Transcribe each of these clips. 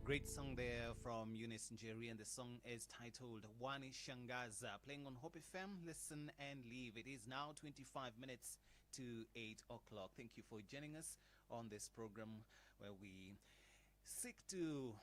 Great song there from Eunice Njeri, and the song is titled Wani Shangaza, playing on Hope FM. Listen and leave. It is now 25 minutes to 8 o'clock. Thank you for joining us on this program where we seek to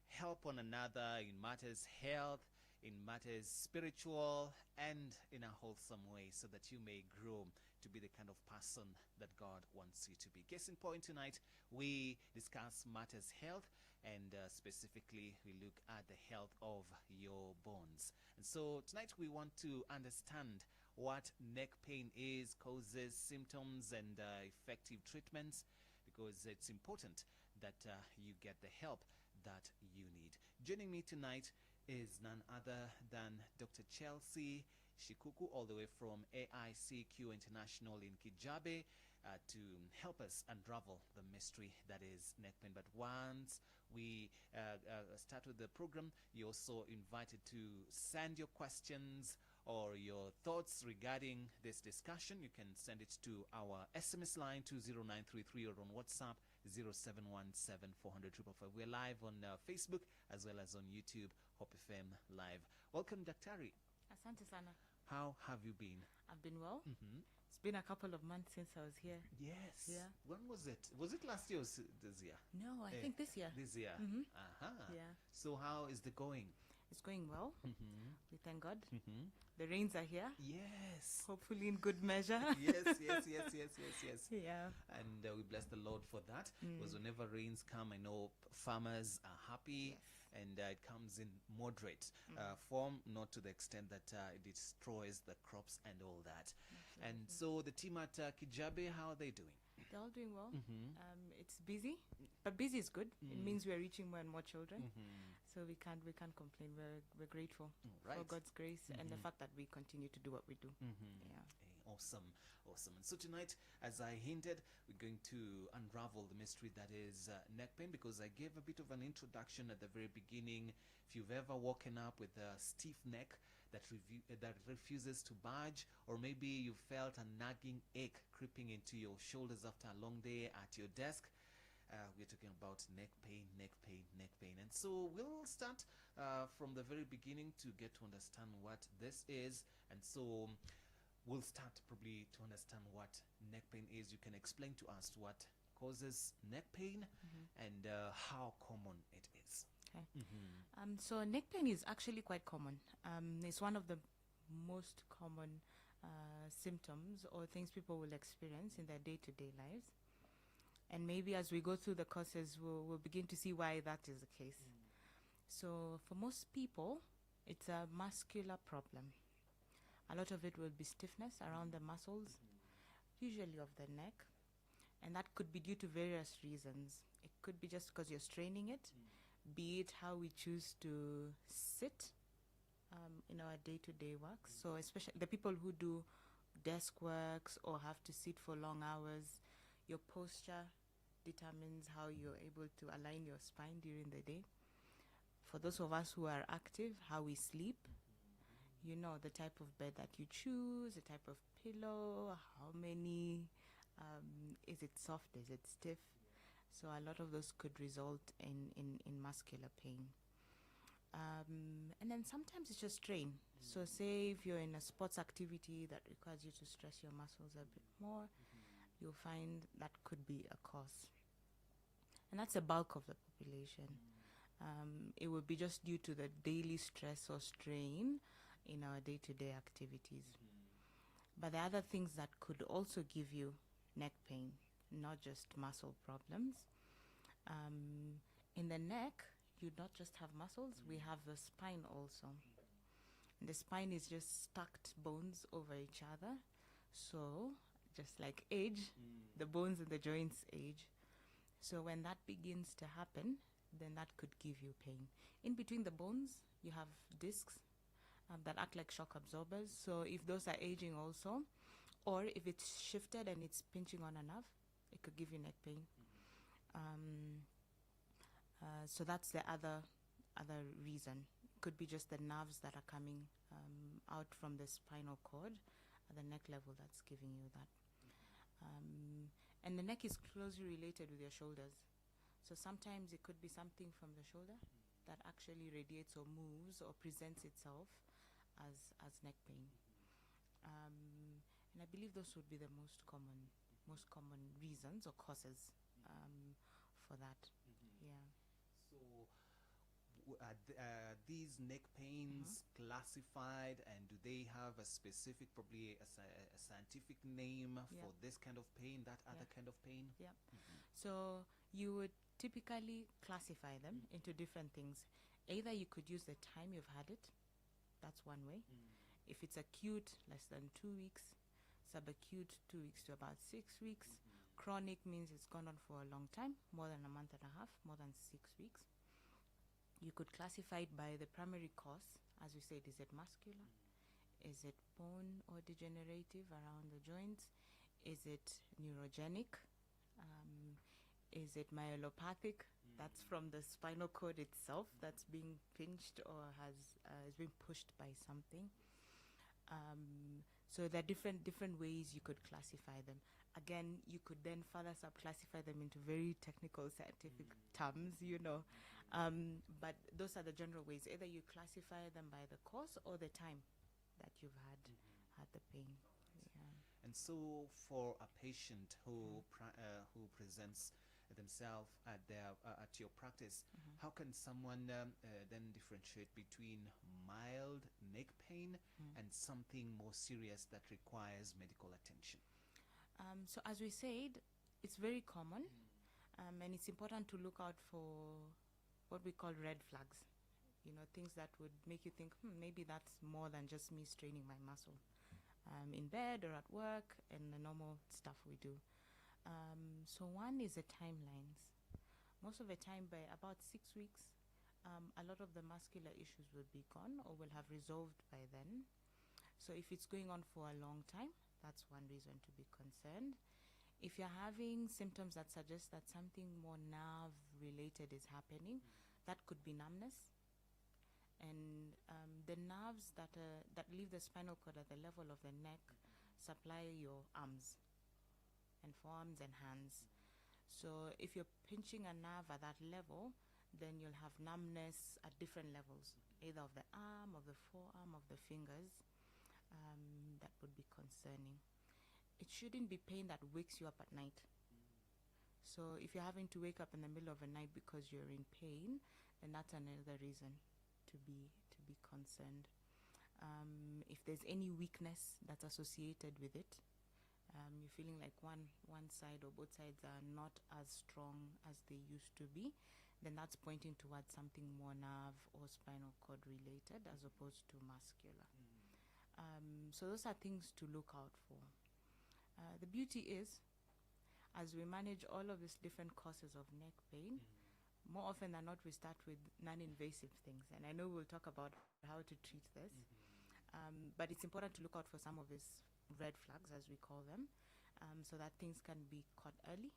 help one another in matters health, in matters spiritual, and in a wholesome way, so that you may grow to be the kind of person that God wants you to be. Case in point, tonight we discuss matters health, and specifically we look at the health of your bones. And so tonight we want to understand what neck pain is, causes, symptoms, and effective treatments, because it's important that you get the help that you need. Joining me tonight is none other than Dr. Chelsea Shikuku, all the way from AICQ International in Kijabe, to help us unravel the mystery that is neck pain. But once we start with the program, you're also invited to send your questions or your thoughts regarding this discussion. You can send it to our SMS line 20933 or on WhatsApp 0717 400 555. We're live on Facebook as well as on YouTube, Hope FM Live. Welcome, Daktari. Asante sana. How have you been? I've been well. Mm-hmm. It's been a couple of months since I was here. Yes. Yeah. When was it? Was it last year or this year? No, I think this year. This year. Mm-hmm. Uh-huh. Yeah. So how is it going? It's going well. Mm-hmm. We thank God. Mm-hmm. The rains are here. Yes. Hopefully in good measure. yes. Yeah. And we bless the Lord for that, because whenever rains come, I know farmers are happy. Yes. And it comes in moderate form, not to the extent that it destroys the crops and all that. Absolutely. And so the team at Kijabe, how are they doing? They're all doing well. Mm-hmm. It's busy, but busy is good. It means we're reaching more and more children. So we can't complain. We're grateful Right. for God's grace and the fact that we continue to do what we do. Yeah. Hey, awesome. And so tonight, as I hinted, we're going to unravel the mystery that is neck pain, because I gave a bit of an introduction at the very beginning. If you've ever woken up with a stiff neck that refuses to budge, or maybe you felt a nagging ache creeping into your shoulders after a long day at your desk, we're talking about neck pain. And so we'll start from the very beginning to get to understand what this is. And so we'll start probably to understand what neck pain is. You can explain to us what causes neck pain and how common it is. Okay. So neck pain is actually quite common. It's one of the most common symptoms or things people will experience in their day-to-day lives. And maybe as we go through the courses, we'll begin to see why that is the case. So for most people, it's a muscular problem. A lot of it will be stiffness around the muscles, usually of the neck. And that could be due to various reasons. It could be just because you're straining it, be it how we choose to sit in our day-to-day work. So especially the people who do desk works or have to sit for long hours, your posture determines how you're able to align your spine during the day. For those of us who are active, how we sleep, you know, the type of bed that you choose, the type of pillow, how many, is it soft, is it stiff? So a lot of those could result in muscular pain. And then sometimes it's just strain. So say if you're in a sports activity that requires you to stress your muscles a bit more, you'll find that could be a cause. And that's the bulk of the population. It would be just due to the daily stress or strain in our day-to-day activities. But there are other things that could also give you neck pain, not just muscle problems. In the neck, you not just have muscles, we have the spine also. And the spine is just stacked bones over each other. So just like age, the bones and the joints age. So when that begins to happen, then that could give you pain. In between the bones, you have discs that act like shock absorbers. So if those are aging also, or if it's shifted and it's pinching on a nerve, it could give you neck pain. So that's the other reason. It could be just the nerves that are coming out from the spinal cord at the neck level that's giving you that. And the neck is closely related with your shoulders. So sometimes it could be something from the shoulder that actually radiates or moves or presents itself as neck pain. And I believe those would be the most common reasons or causes for that. Yeah. So, are these neck pains classified, and do they have a specific, probably a scientific name for this kind of pain, that other kind of pain? Yeah. So you would typically classify them into different things. Either you could use the time you've had it. That's one way. If it's acute, less than 2 weeks. Subacute, 2 weeks to about 6 weeks. Chronic means it's gone on for a long time, more than a month and a half, more than 6 weeks. You could classify it by the primary cause. As we said, is it muscular? Is it bone or degenerative around the joints? Is it neurogenic? Is it myelopathic? That's from the spinal cord itself that's being pinched or is being pushed by something. So there are different ways you could classify them. Again, you could then further subclassify them into very technical scientific terms, but those are the general ways. Either you classify them by the cause or the time that you've had the pain. Yeah. And so, for a patient who presents themselves at your practice, how can someone then differentiate between mild neck pain and something more serious that requires medical attention? So as we said, it's very common, and it's important to look out for what we call red flags. Things that would make you think, maybe that's more than just me straining my muscle in bed or at work and the normal stuff we do. So one is the timelines. Most of the time, by about 6 weeks, a lot of the muscular issues will be gone or will have resolved by then. So if it's going on for a long time, that's one reason to be concerned. If you're having symptoms that suggest that something more nerve related is happening, that could be numbness. And the nerves that leave the spinal cord at the level of the neck supply your arms and forearms and hands. So if you're pinching a nerve at that level, then you'll have numbness at different levels, either of the arm, of the forearm, of the fingers. That would be concerning. It shouldn't be pain that wakes you up at night. So if you're having to wake up in the middle of the night because you're in pain, then that's another reason to be concerned. If there's any weakness that's associated with it, you're feeling like one side or both sides are not as strong as they used to be, then that's pointing towards something more nerve or spinal cord related as opposed to muscular. So those are things to look out for. The beauty is, as we manage all of these different causes of neck pain, more often than not we start with non-invasive things. And I know we'll talk about how to treat this, but it's important to look out for some of these red flags, as we call them, so that things can be caught early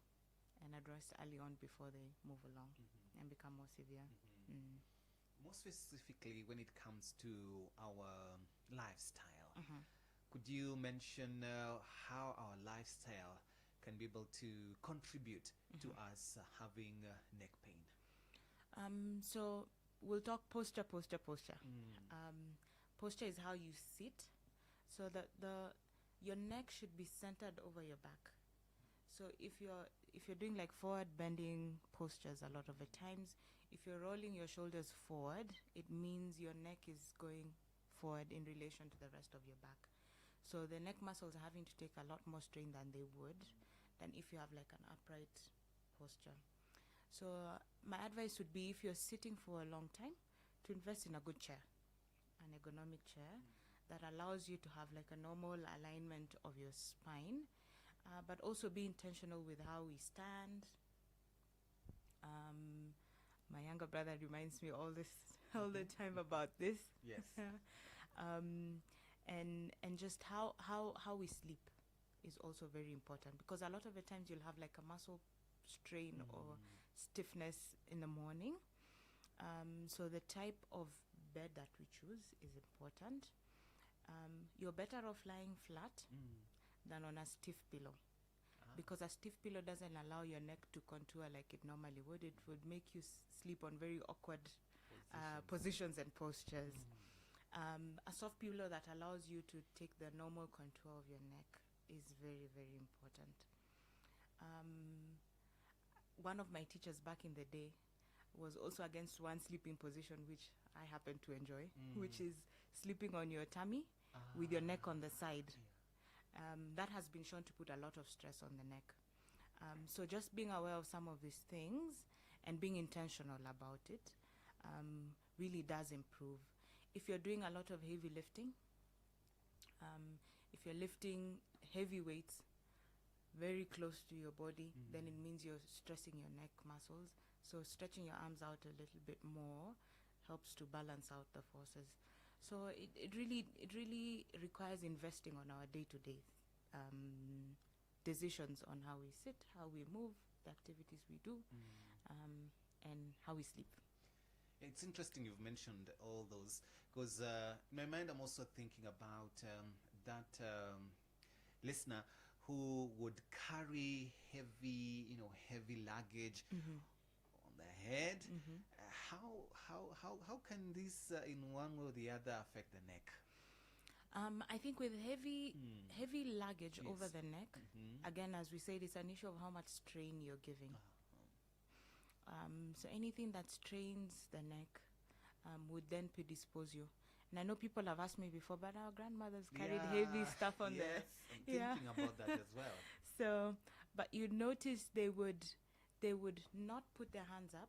and addressed early on before they move along and become more severe. More specifically, when it comes to our lifestyle, could you mention how our lifestyle can be able to contribute to us having neck pain? So we'll talk posture. Posture is how you sit. So your neck should be centered over your back. So if you're doing like forward bending postures, a lot of the times, if you're rolling your shoulders forward, it means your neck is going forward in relation to the rest of your back. So the neck muscles are having to take a lot more strain than they would than if you have like an upright posture. So my advice would be, if you're sitting for a long time, to invest in a good chair, an ergonomic chair that allows you to have like a normal alignment of your spine, but also be intentional with how we stand. My younger brother reminds me all the time about this. Yes. And just how we sleep is also very important, because a lot of the times you'll have like a muscle strain or stiffness in the morning. So the type of bed that we choose is important. You're better off lying flat than on a stiff pillow. because a stiff pillow doesn't allow your neck to contour like it normally would. It would make you sleep on very awkward positions and postures. A soft pillow that allows you to take the normal contour of your neck is very, very important. One of my teachers back in the day was also against one sleeping position which I happen to enjoy, which is sleeping on your tummy with your neck on the side. That has been shown to put a lot of stress on the neck. So just being aware of some of these things and being intentional about it really does improve. If you're doing a lot of heavy lifting, if you're lifting heavy weights very close to your body, then it means you're stressing your neck muscles. So stretching your arms out a little bit more helps to balance out the forces. So it really requires investing on our day-to-day decisions on how we sit, how we move, the activities we do, and how we sleep. It's interesting you've mentioned all those, because in my mind I'm also thinking about that listener who would carry heavy luggage on the head. How can this in one way or the other affect the neck? I think with heavy luggage Yes. over the neck, again, as we said, it's an issue of how much strain you're giving. So anything that strains the neck would then predispose you. And I know people have asked me before, but our grandmothers carried heavy stuff on yes, I'm thinking about that as well. So, but you'd notice they would not put their hands up,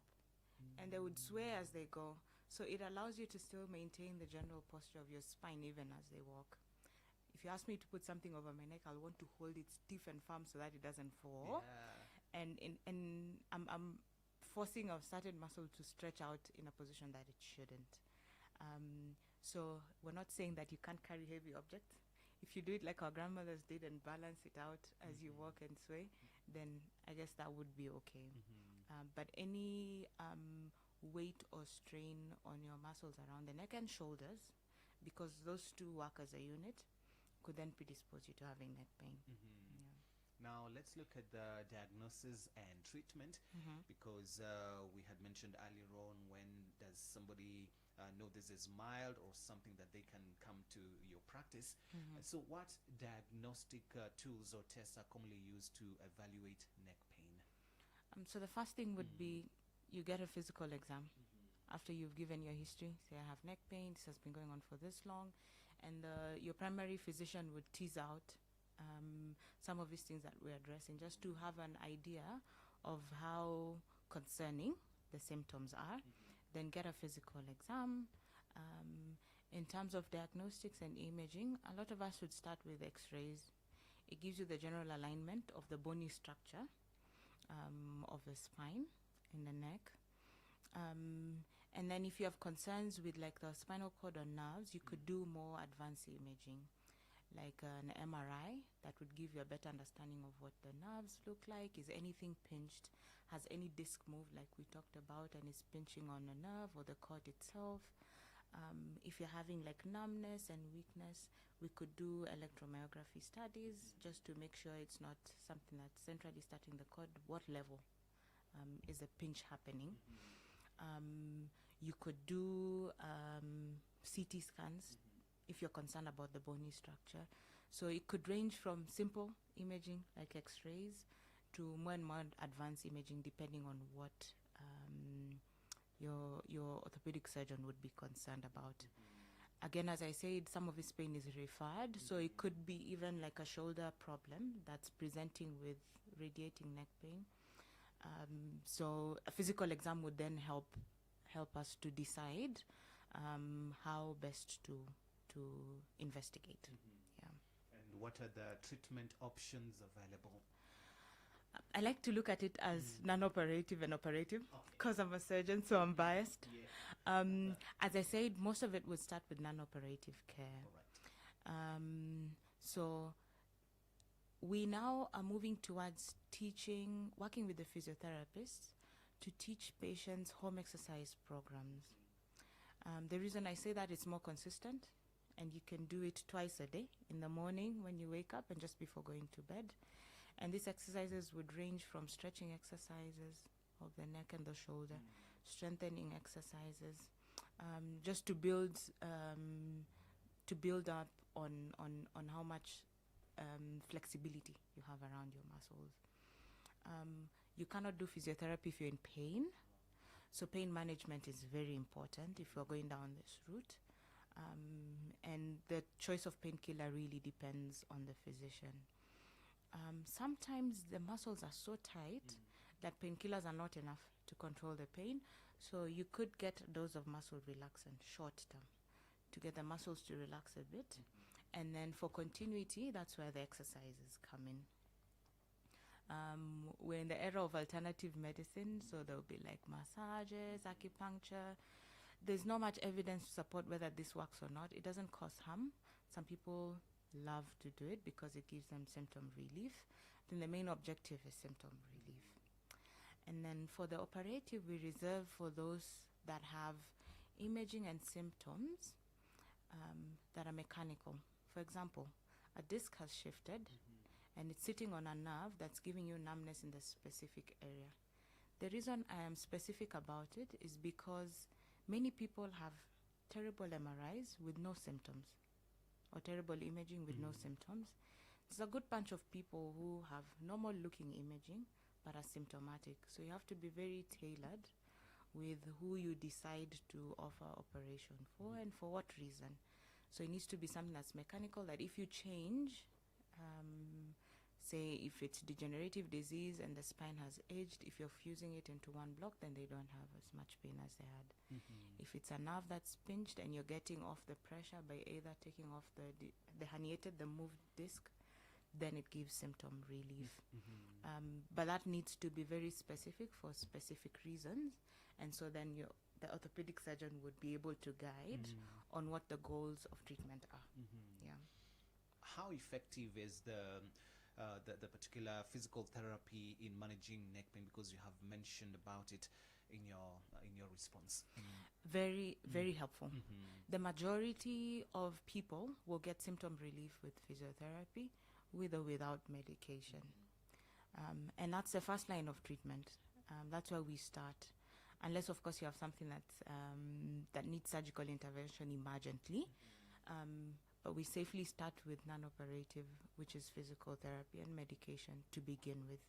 and they would sway as they go. So it allows you to still maintain the general posture of your spine even as they walk. If you ask me to put something over my neck, I'll want to hold it stiff and firm so that it doesn't fall. Yeah. And I'm forcing a certain muscle to stretch out in a position that it shouldn't. So we're not saying that you can't carry heavy objects. If you do it like our grandmothers did and balance it out as you walk and sway, then I guess that would be okay. But any weight or strain on your muscles around the neck and shoulders, because those two work as a unit, could then predispose you to having neck pain. Now let's look at the diagnosis and treatment, because we had mentioned earlier on, when does somebody know this is mild or something that they can come to your practice. So what diagnostic tools or tests are commonly used to evaluate neck pain? So the first thing would be you get a physical exam. After you've given your history, say I have neck pain, this has been going on for this long, and your primary physician would tease out some of these things that we're addressing, just to have an idea of how concerning the symptoms are. Then get a physical exam. In terms of diagnostics and imaging, a lot of us would start with x-rays. It gives you the general alignment of the bony structure of the spine in the neck. And then if you have concerns with like the spinal cord or nerves, you could do more advanced imaging, like an MRI that would give you a better understanding of what the nerves look like. Is anything pinched? Has any disc moved like we talked about and is pinching on a nerve or the cord itself? If you're having like numbness and weakness, we could do electromyography studies just to make sure it's not something that's centrally starting the cord. What level is the pinch happening? You could do CT scans if you're concerned about the bony structure. So it could range from simple imaging like x-rays to more and more advanced imaging, depending on what your orthopedic surgeon would be concerned about. Again, as I said, some of this pain is referred, so it could be even like a shoulder problem that's presenting with radiating neck pain. So a physical exam would then help us to decide how best to investigate. And what are the treatment options available? I like to look at it as non-operative and operative, because I'm a surgeon, so I'm biased. As I said, most of it would start with non-operative care. So we now are moving towards working with the physiotherapists to teach patients home exercise programs. The reason I say that, it's more consistent, and you can do it twice a day, in the morning when you wake up and just before going to bed. And these exercises would range from stretching exercises of the neck and the shoulder, strengthening exercises, just to build up on how much flexibility you have around your muscles. You cannot do physiotherapy if you're in pain. So pain management is very important if you're going down this route. And the choice of painkiller really depends on the physician. Sometimes the muscles are so tight that painkillers are not enough to control the pain. So you could get a dose of muscle relaxant short term to get the muscles to relax a bit. And then for continuity, that's where the exercises come in. We're in the era of alternative medicine, so there'll be like massages, acupuncture. There's not much evidence to support whether this works or not. It doesn't cause harm. Some people love to do it because it gives them symptom relief. Then the main objective is symptom relief. And then for the operative, we reserve for those that have imaging and symptoms that are mechanical. For example, a disc has shifted and it's sitting on a nerve that's giving you numbness in the specific area. The reason I am specific about it is because many people have terrible MRIs with no symptoms or terrible imaging with no symptoms. There's a good bunch of people who have normal looking imaging but are symptomatic. So you have to be very tailored with who you decide to offer operation for and for what reason. So it needs to be something that's mechanical, that if you change, say if it's degenerative disease and the spine has aged, if you're fusing it into one block, then they don't have as much pain as they had. If it's a nerve that's pinched and you're getting off the pressure by either taking off the herniated, the moved disc, then it gives symptom relief. But that needs to be very specific for specific reasons. And so then the orthopedic surgeon would be able to guide on what the goals of treatment are. Yeah. How effective is the particular physical therapy in managing neck pain? Because you have mentioned about it in your response. Very, very helpful. The majority of people will get symptom relief with physiotherapy, with or without medication. And that's the first line of treatment. That's where we start. Unless, of course, you have something that needs surgical intervention emergently. But we safely start with non-operative, which is physical therapy and medication to begin with.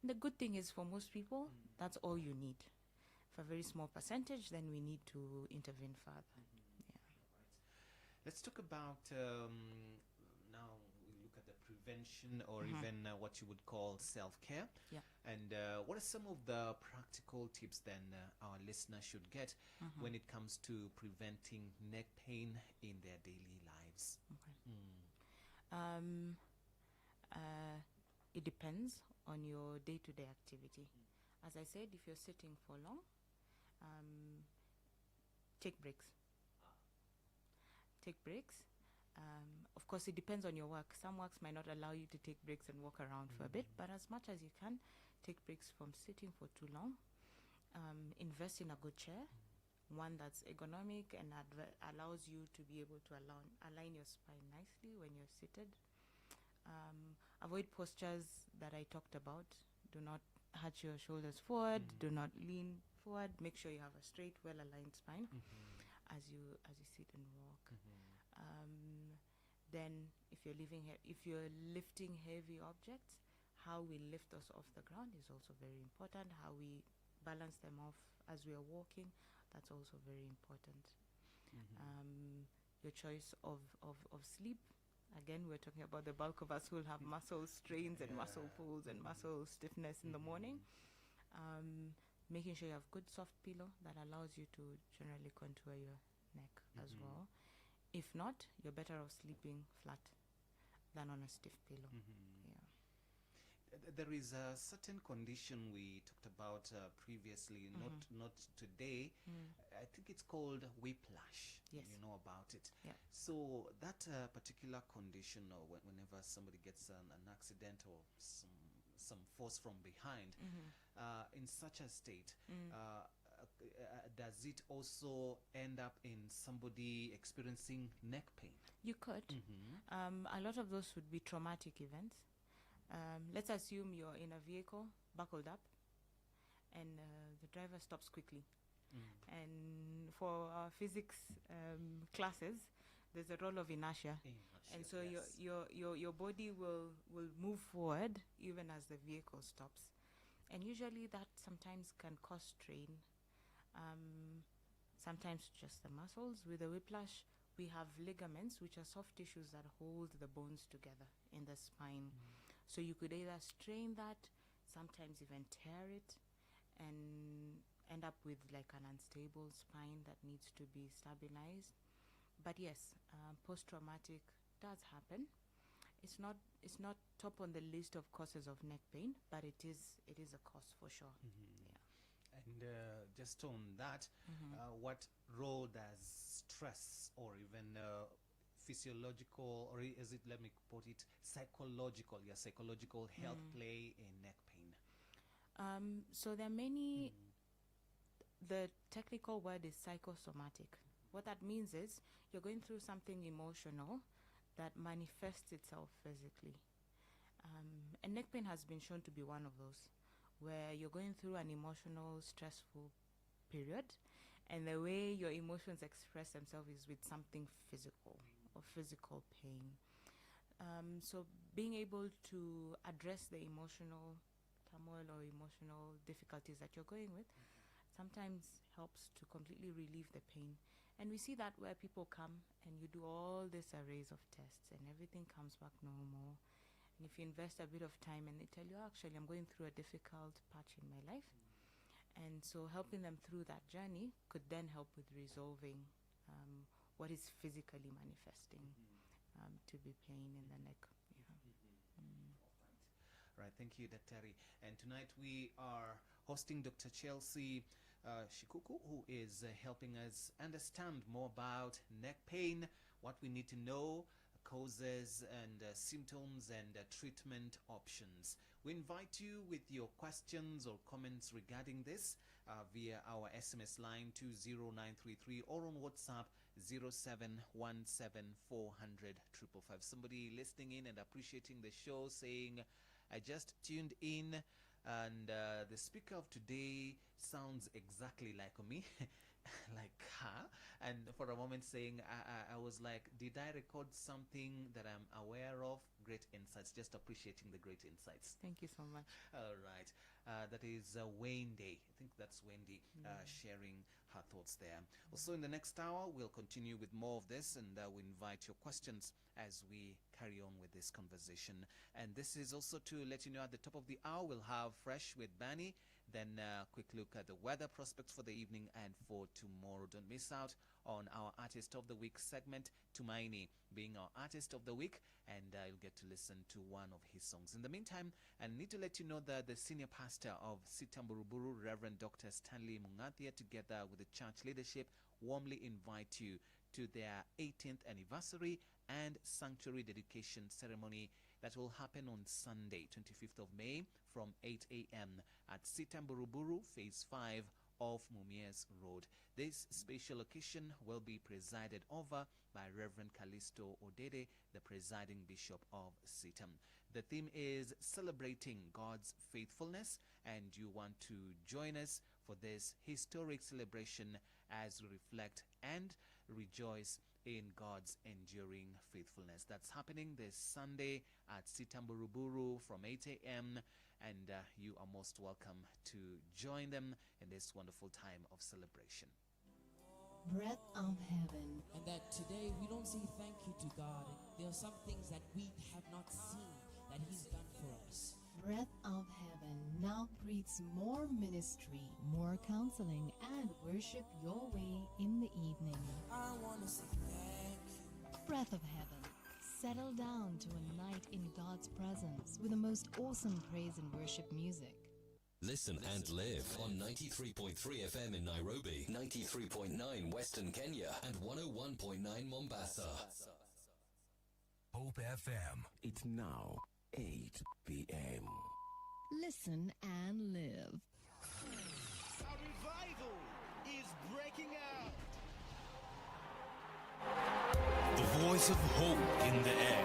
And the good thing is for most people, that's all you need. For a very small percentage, then we need to intervene further. Yeah. Let's talk about now we look at the prevention or even what you would call self-care. Yeah. And what are some of the practical tips then our listeners should get when it comes to preventing neck pain in their daily lives? It depends on your day-to-day activity. As I said, if you're sitting for long, take breaks. Take breaks. Of course, it depends on your work. Some works might not allow you to take breaks and walk around for a bit, but as much as you can, take breaks from sitting for too long. Invest in a good chair, one that's ergonomic and allows you to be able to align your spine nicely when you're seated. Avoid postures that I talked about. Do not hunch your shoulders forward. Do not lean forward. Make sure you have a straight, well-aligned spine as you sit and walk. Then, if you're lifting heavy objects, how we lift us off the ground is also very important. How we balance them off as we are walking, that's also very important. Your choice of sleep. Again, we're talking about the bulk of us who will have muscle strains and muscle pulls and muscle stiffness in the morning. Making sure you have good soft pillow that allows you to generally contour your neck as well. If not, you're better off sleeping flat than on a stiff pillow. There is a certain condition we talked about previously, not today. I think it's called whiplash. Yes. You know about it. Yeah. So that particular condition, or whenever somebody gets an accident or some force from behind, in such a state, does it also end up in somebody experiencing neck pain? You could. A lot of those would be traumatic events. Let's assume you're in a vehicle, buckled up, and the driver stops quickly. And for our physics classes, there's a role of inertia. And so yes. your body will move forward even as the vehicle stops. And usually that sometimes can cause strain. Sometimes just the muscles. With the whiplash, we have ligaments, which are soft tissues that hold the bones together in the spine. So you could either strain that, sometimes even tear it, and end up with like an unstable spine that needs to be stabilized. But yes, post-traumatic does happen. It's not top on the list of causes of neck pain, but it is a cause for sure. And just on that, what role does stress or even physiological, or is it, let me put it, psychological health play in neck pain? So there are many. The technical word is psychosomatic. What that means is you're going through something emotional that manifests itself physically. And neck pain has been shown to be one of those, where you're going through an emotional, stressful period, and the way your emotions express themselves is with something physical or physical pain. So being able to address the emotional turmoil or emotional difficulties that you're going with sometimes helps to completely relieve the pain. And we see that where people come and you do all this arrays of tests and everything comes back normal. And if you invest a bit of time and they tell you, actually, I'm going through a difficult patch in my life. And so helping them through that journey could then help with resolving what is physically manifesting to be pain in the neck. Right, thank you, Dr. Terry. And tonight we are hosting Dr. Chelsea Shikuku, who is helping us understand more about neck pain, what we need to know, causes and symptoms and treatment options. We invite you with your questions or comments regarding this via our SMS line 20933 or on WhatsApp 0717400555. Somebody listening in and appreciating the show saying, I just tuned in and the speaker of today sounds exactly like me. Like her. And for a moment saying, I was like, did I record something that I'm aware of? Great insights. Just appreciating the great insights. Thank you so much. All right. That is Wendy. I think that's Wendy sharing her thoughts there. Also, in the next hour, we'll continue with more of this, and we invite your questions as we carry on with this conversation. And this is also to let you know at the top of the hour, we'll have Fresh with Banny. Then quick look at the weather prospects for the evening and for tomorrow. Don't miss out on our Artist of the Week segment, Tumaini being our Artist of the Week, and you'll get to listen to one of his songs. In the meantime, I need to let you know that the senior pastor of Sitamburuburu, Reverend Dr. Stanley Mungathia, together with the church leadership, warmly invite you to their 18th anniversary and sanctuary dedication ceremony that will happen on Sunday, 25th of May from 8 a.m. at Sitamburuburu, Phase 5 of Mumias Road. This special occasion will be presided over by Reverend Callisto Odede, the presiding bishop of Sitam. The theme is celebrating God's faithfulness, and you want to join us for this historic celebration as we reflect and rejoice in God's enduring faithfulness. That's happening this Sunday at Sitamburuburu from 8 a.m. and you are most welcome to join them in this wonderful time of celebration. Breath of heaven. And that today we don't say thank you to God. There are some things that we have not seen that He's done for us. Breath of heaven now breathes more ministry, more counseling, and worship your way in the evening. I want to say thank you. Breath of heaven. Settle down to a night in God's presence with the most awesome praise and worship music. Listen and live on 93.3 FM in Nairobi, 93.9 Western Kenya, and 101.9 Mombasa. Hope FM. It's now 8 p.m. Listen and live. A revival is breaking out. The voice of hope in the air.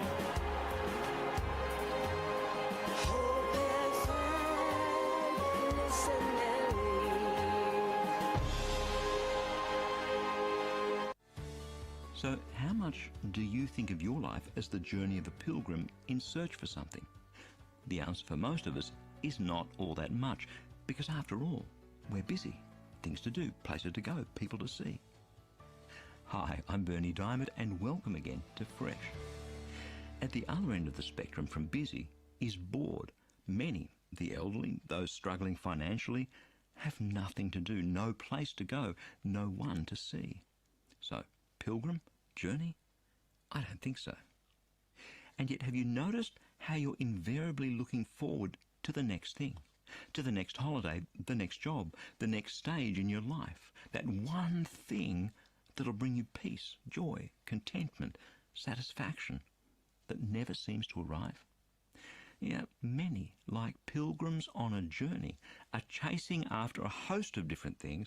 So, how much do you think of your life as the journey of a pilgrim in search for something? The answer for most of us is not all that much, because after all, we're busy. Things to do, places to go, people to see. Hi, I'm Bernie Diamond, and welcome again to Fresh. At the other end of the spectrum from busy is bored. Many, the elderly, those struggling financially, have nothing to do, no place to go, no one to see. So, pilgrim? Journey? I don't think so. And yet, have you noticed how you're invariably looking forward to the next thing? To the next holiday, the next job, the next stage in your life? That one thing that'll bring you peace, joy, contentment, satisfaction that never seems to arrive? Yeah, many, like pilgrims on a journey, are chasing after a host of different things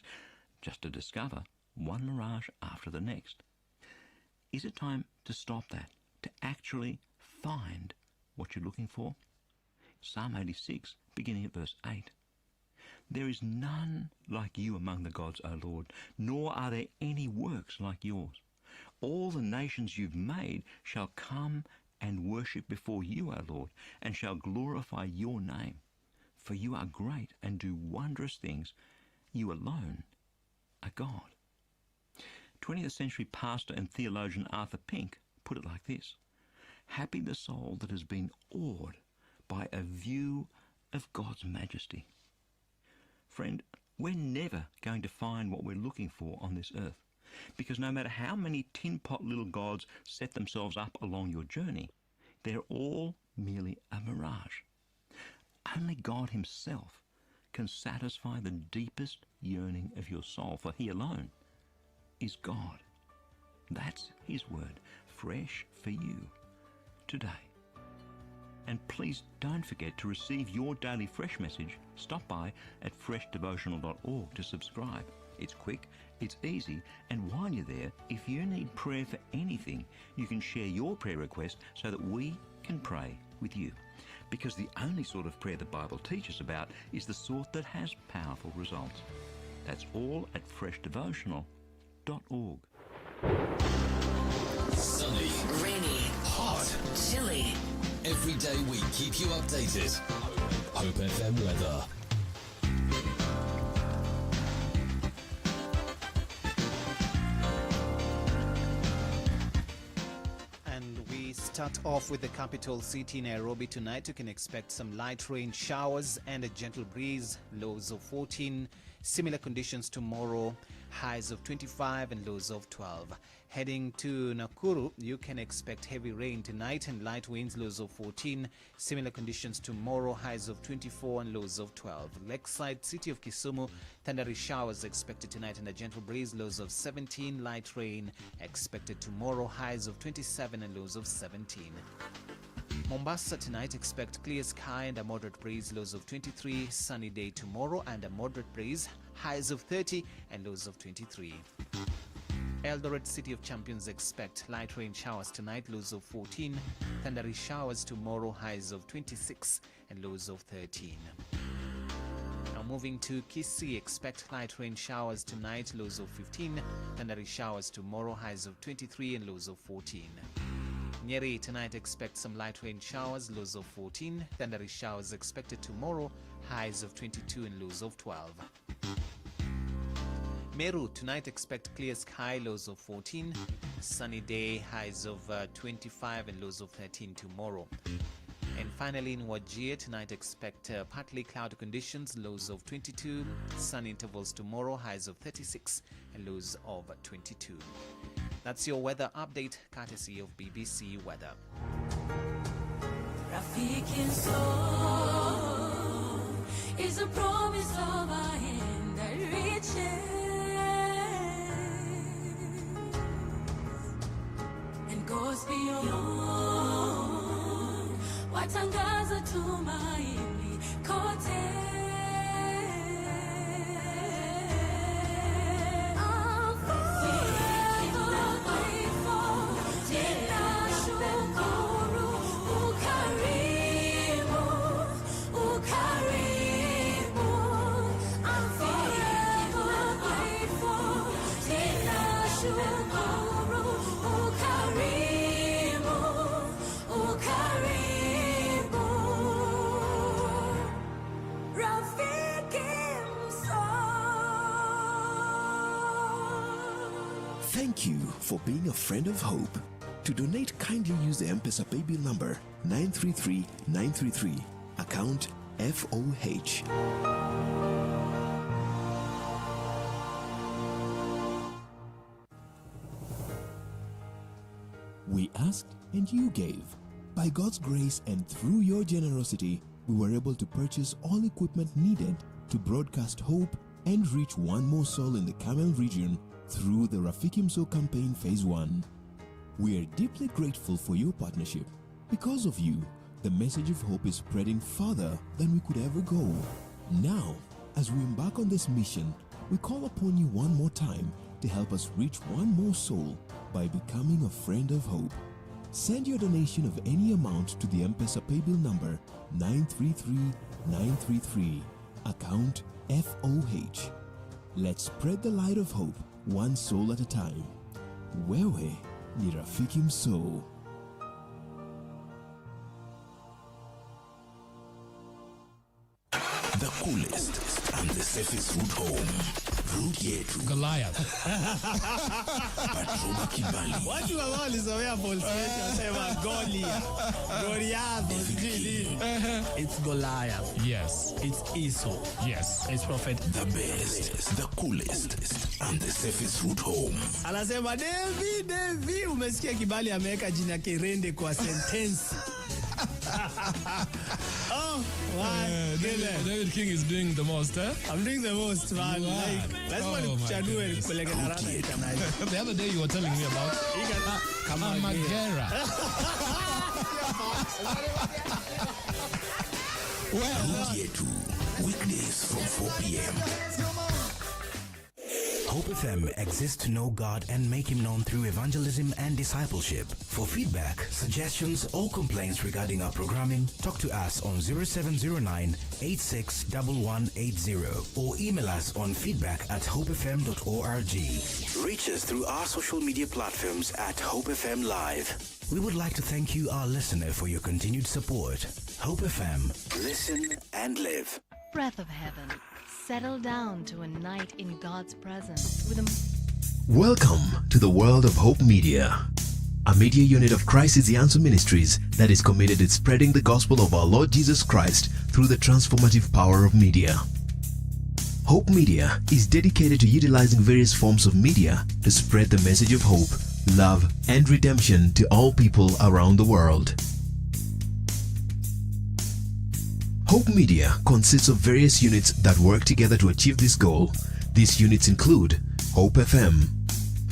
just to discover one mirage after the next. Is it time to stop that, to actually find what you're looking for? Psalm 86, beginning at verse 8. There is none like you among the gods, O Lord, nor are there any works like yours. All the nations you've made shall come and worship before you, O Lord, and shall glorify your name. For you are great and do wondrous things. You alone are God. 20th century pastor and theologian Arthur Pink put it like this: happy the soul that has been awed by a view of God's majesty. Friend, we're never going to find what we're looking for on this earth, because no matter how many tin pot little gods set themselves up along your journey, they're all merely a mirage. Only God himself can satisfy the deepest yearning of your soul, for he alone is God. That's his word, fresh for you today. And please don't forget to receive your daily Fresh message. Stop by at freshdevotional.org to subscribe. It's quick, it's easy, and while you're there, if you need prayer for anything, you can share your prayer request so that we can pray with you. Because the only sort of prayer the Bible teaches about is the sort that has powerful results. That's all at freshdevotional.org. Sunny, Rainy, hot. chilly. Every day we keep you updated. Hope FM weather. And we start off with the capital city, Nairobi. Tonight you can expect some light rain showers and a gentle breeze, lows of 14. Similar conditions tomorrow, highs of 25 and lows of 12. Heading to Nakuru, you can expect heavy rain tonight and light winds, lows of 14. Similar conditions tomorrow, highs of 24 and lows of 12. Lakeside, city of Kisumu, thundery showers expected tonight and a gentle breeze, lows of 17. Light rain expected tomorrow, highs of 27 and lows of 17. Mombasa tonight, expect clear sky and a moderate breeze, lows of 23. Sunny day tomorrow and a moderate breeze, highs of 30 and lows of 23. Eldoret, city of champions, expect light rain showers tonight, lows of 14. Thundery showers tomorrow, highs of 26 and lows of 13. Now moving to Kisii, expect light rain showers tonight, lows of 15. Thundery showers tomorrow, highs of 23 and lows of 14. Nyeri, tonight expect some light rain showers, lows of 14. Thundery showers expected tomorrow, highs of 22 and lows of 12. Meru, tonight expect clear sky, lows of 14. Sunny day, highs of 25 and lows of 13 tomorrow. And finally in Wajir, tonight expect partly cloudy conditions, lows of 22. Sun intervals tomorrow, highs of 36 and lows of 22. That's your weather update, courtesy of BBC Weather. Rafiki soul is a promise of a hand that reaches and goes beyond watangaza tumaini kote. Thank you for being a friend of Hope. To donate, kindly use the M-Pesa paybill number 933933, account FOH. We asked and you gave. By God's grace and through your generosity, we were able to purchase all equipment needed to broadcast hope and reach one more soul in the Camel region through the Rafikimso campaign phase 1. We are deeply grateful for your partnership. Because of you, the message of hope is spreading farther than we could ever go. Now, as we embark on this mission, we call upon you one more time to help us reach one more soul by becoming a friend of hope. Send your donation of any amount to the M-Pesa paybill number 933933, account FOH. Let's spread the light of hope one soul at a time. Wewe ni rafiki mso. The coolest and the safest route home. Route yetu. Goliath. Patroma Kibali. Watu ambao walisomea police wanasema Goliath. Goliath. It's Goliath. Yes. It's Esau. Yes. It's Prophet. The best, the coolest and the safest route home. Anasema Devi, umesikia Kibali ameweka jina Kirende kwa sentence. Oh, why? David King is doing the most, eh? I'm doing the most, man. Like, let's go to Chadue. The other day you were telling me about Kamagera. Route yetu, weekdays from 4 p.m. Hope FM exists to know God and make Him known through evangelism and discipleship. For feedback, suggestions, or complaints regarding our programming, talk to us on 0709 861180 or email us on feedback@hopefm.org. Reach us through our social media platforms at Hope FM Live. We would like to thank you, our listener, for your continued support. Hope FM. Listen and live. Breath of heaven. Settle down to a night in God's presence with a... Welcome to the world of Hope Media, a media unit of Christ is the Answer Ministries that is committed to spreading the gospel of our Lord Jesus Christ through the transformative power of media. Hope Media is dedicated to utilizing various forms of media to spread the message of hope, love, and redemption to all people around the world. Hope Media consists of various units that work together to achieve this goal. These units include Hope FM.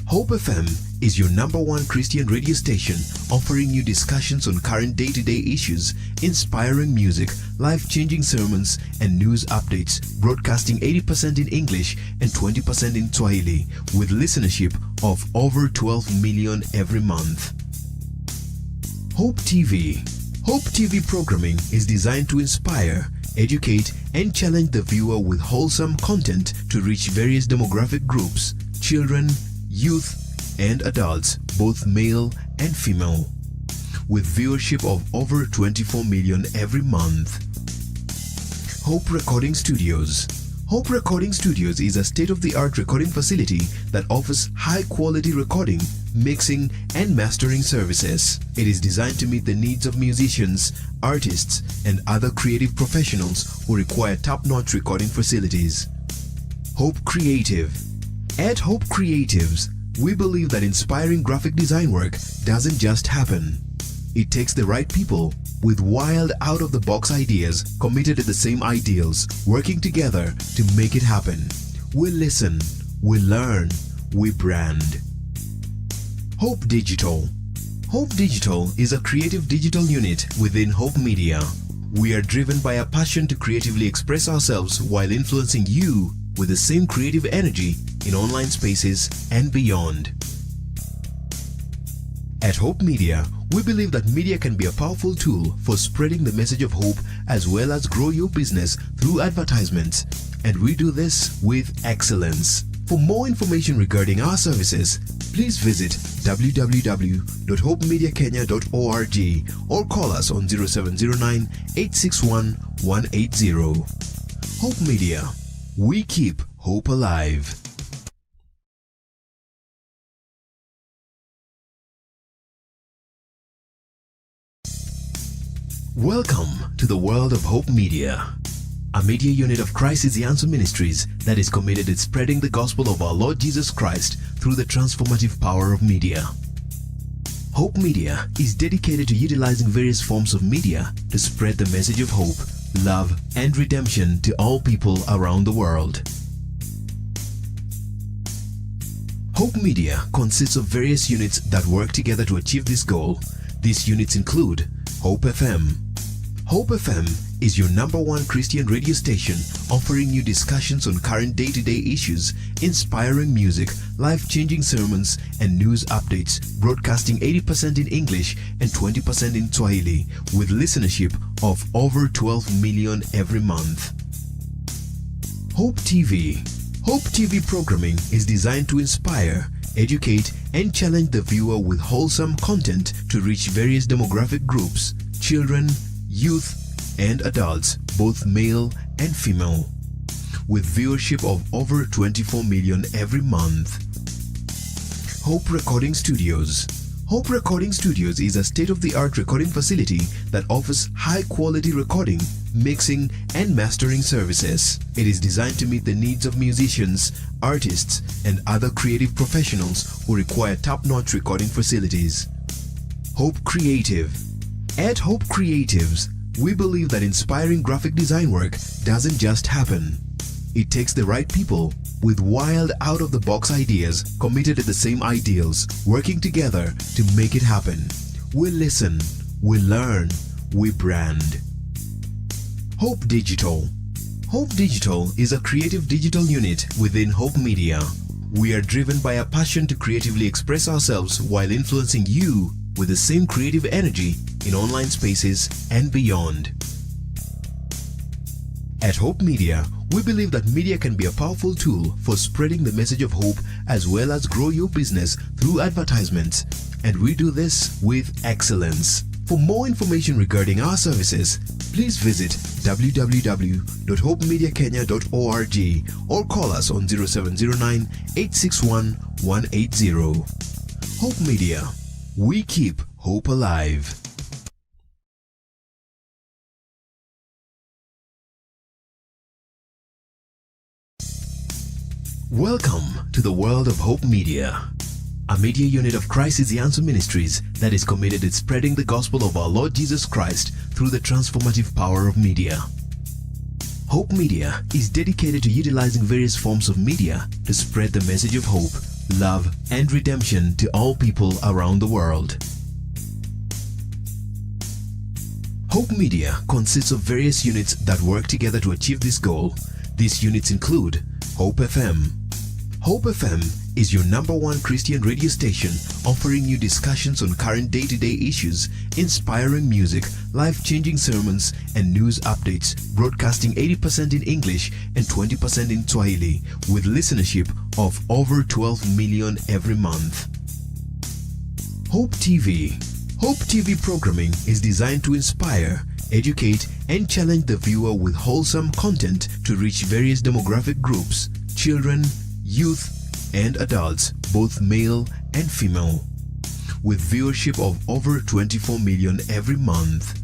Hope FM is your #1 Christian radio station offering you discussions on current day-to-day issues, inspiring music, life-changing sermons, and news updates, broadcasting 80% in English and 20% in Swahili, with listenership of over 12 million every month. Hope TV. Hope TV programming is designed to inspire, educate, and challenge the viewer with wholesome content to reach various demographic groups, children, youth, and adults, both male and female, with viewership of over 24 million every month. Hope Recording Studios. Hope Recording Studios is a state-of-the-art recording facility that offers high-quality recording, mixing, and mastering services. It is designed to meet the needs of musicians, artists, and other creative professionals who require top-notch recording facilities. Hope Creative. At Hope Creatives, we believe that inspiring graphic design work doesn't just happen. It takes the right people with wild, out-of-the-box ideas committed to the same ideals, working together to make it happen. We listen, we learn, we brand. Hope Digital. Hope Digital is a creative digital unit within Hope Media. We are driven by a passion to creatively express ourselves while influencing you with the same creative energy in online spaces and beyond. At Hope Media, we believe that media can be a powerful tool for spreading the message of hope as well as grow your business through advertisements, and we do this with excellence. For more information regarding our services, please visit www.hopemediakenya.org or call us on 0709 861 180. Hope Media. We keep hope alive. Welcome to the world of Hope Media, a media unit of Christ is the Answer Ministries that is committed to spreading the gospel of our Lord Jesus Christ through the transformative power of media. Hope Media is dedicated to utilizing various forms of media to spread the message of hope, love, and redemption to all people around the world. Hope Media consists of various units that work together to achieve this goal. These units include Hope FM. Hope FM is your #1 Christian radio station offering you discussions on current day-to-day issues, inspiring music, life-changing sermons, and news updates, broadcasting 80% in English and 20% in Swahili, with listenership of over 12 million every month. Hope TV. Hope TV programming is designed to inspire, educate, and challenge the viewer with wholesome content to reach various demographic groups, children, youth, and adults, both male and female, with viewership of over 24 million every month. Hope Recording Studios. Hope Recording Studios is a state-of-the-art recording facility that offers high-quality recording, mixing, and mastering services. It is designed to meet the needs of musicians, artists, and other creative professionals who require top-notch recording facilities. Hope Creative. At Hope Creatives, we believe that inspiring graphic design work doesn't just happen. It takes the right people with wild, out-of-the-box ideas committed to the same ideals, working together to make it happen. We listen, we learn, we brand. Hope Digital. Hope Digital is a creative digital unit within Hope Media. We are driven by a passion to creatively express ourselves while influencing you with the same creative energy in online spaces and beyond. At Hope Media, we believe that media can be a powerful tool for spreading the message of hope as well as grow your business through advertisements, and we do this with excellence. For more information regarding our services, please visit www.hopemediakenya.org or call us on 0709 861 180. Hope Media. We keep hope alive. Welcome to the world of Hope Media, a media unit of Christ is the Answer Ministries that is committed to spreading the gospel of our Lord Jesus Christ through the transformative power of media. Hope Media is dedicated to utilizing various forms of media to spread the message of hope, love, and redemption to all people around the world. Hope Media consists of various units that work together to achieve this goal. These units include Hope FM. Hope FM is your #1 Christian radio station offering you discussions on current day-to-day issues, inspiring music, life-changing sermons, and news updates, broadcasting 80% in English and 20% in Swahili, with listenership of over 12 million every month. Hope TV. Hope TV programming is designed to inspire, educate, and challenge the viewer with wholesome content to reach various demographic groups, children, youth, and adults, both male and female, with viewership of over 24 million every month.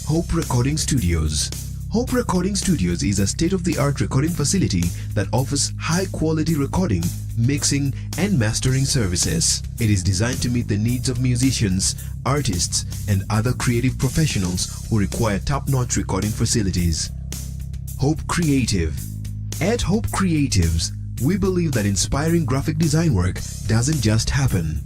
Hope Recording Studios. Hope Recording Studios is a state-of-the-art recording facility that offers high-quality recording, mixing, and mastering services. It is designed to meet the needs of musicians, artists, and other creative professionals who require top-notch recording facilities. Hope Creative. At Hope Creatives, we believe that inspiring graphic design work doesn't just happen.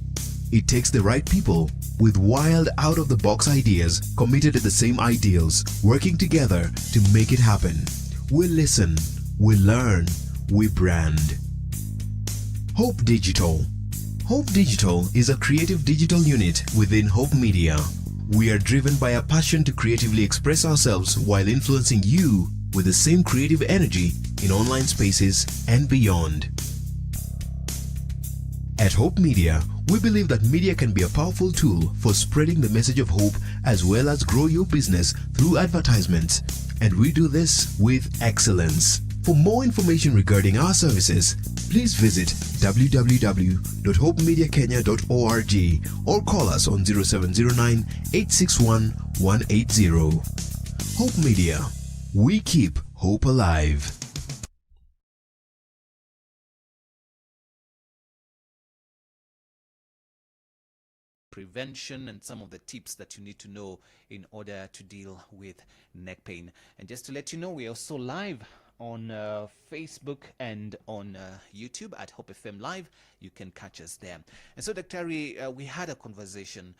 It takes the right people with wild, out-of-the-box ideas committed to the same ideals, working together to make it happen. We listen, we learn, we brand. Hope Digital. Hope Digital is a creative digital unit within Hope Media. We are driven by a passion to creatively express ourselves while influencing you with the same creative energy in online spaces and beyond. At Hope Media, we believe that media can be a powerful tool for spreading the message of hope as well as grow your business through advertisements, and we do this with excellence. For more information regarding our services, please visit www.hopemediakenya.org or call us on 0709 861 180. Hope Media. We keep hope alive. Prevention and some of the tips that you need to know in order to deal with neck pain. And just to let you know, we are also live on Facebook and on YouTube at Hope FM Live. You can catch us there. And so, Dr. Ari, we had a conversation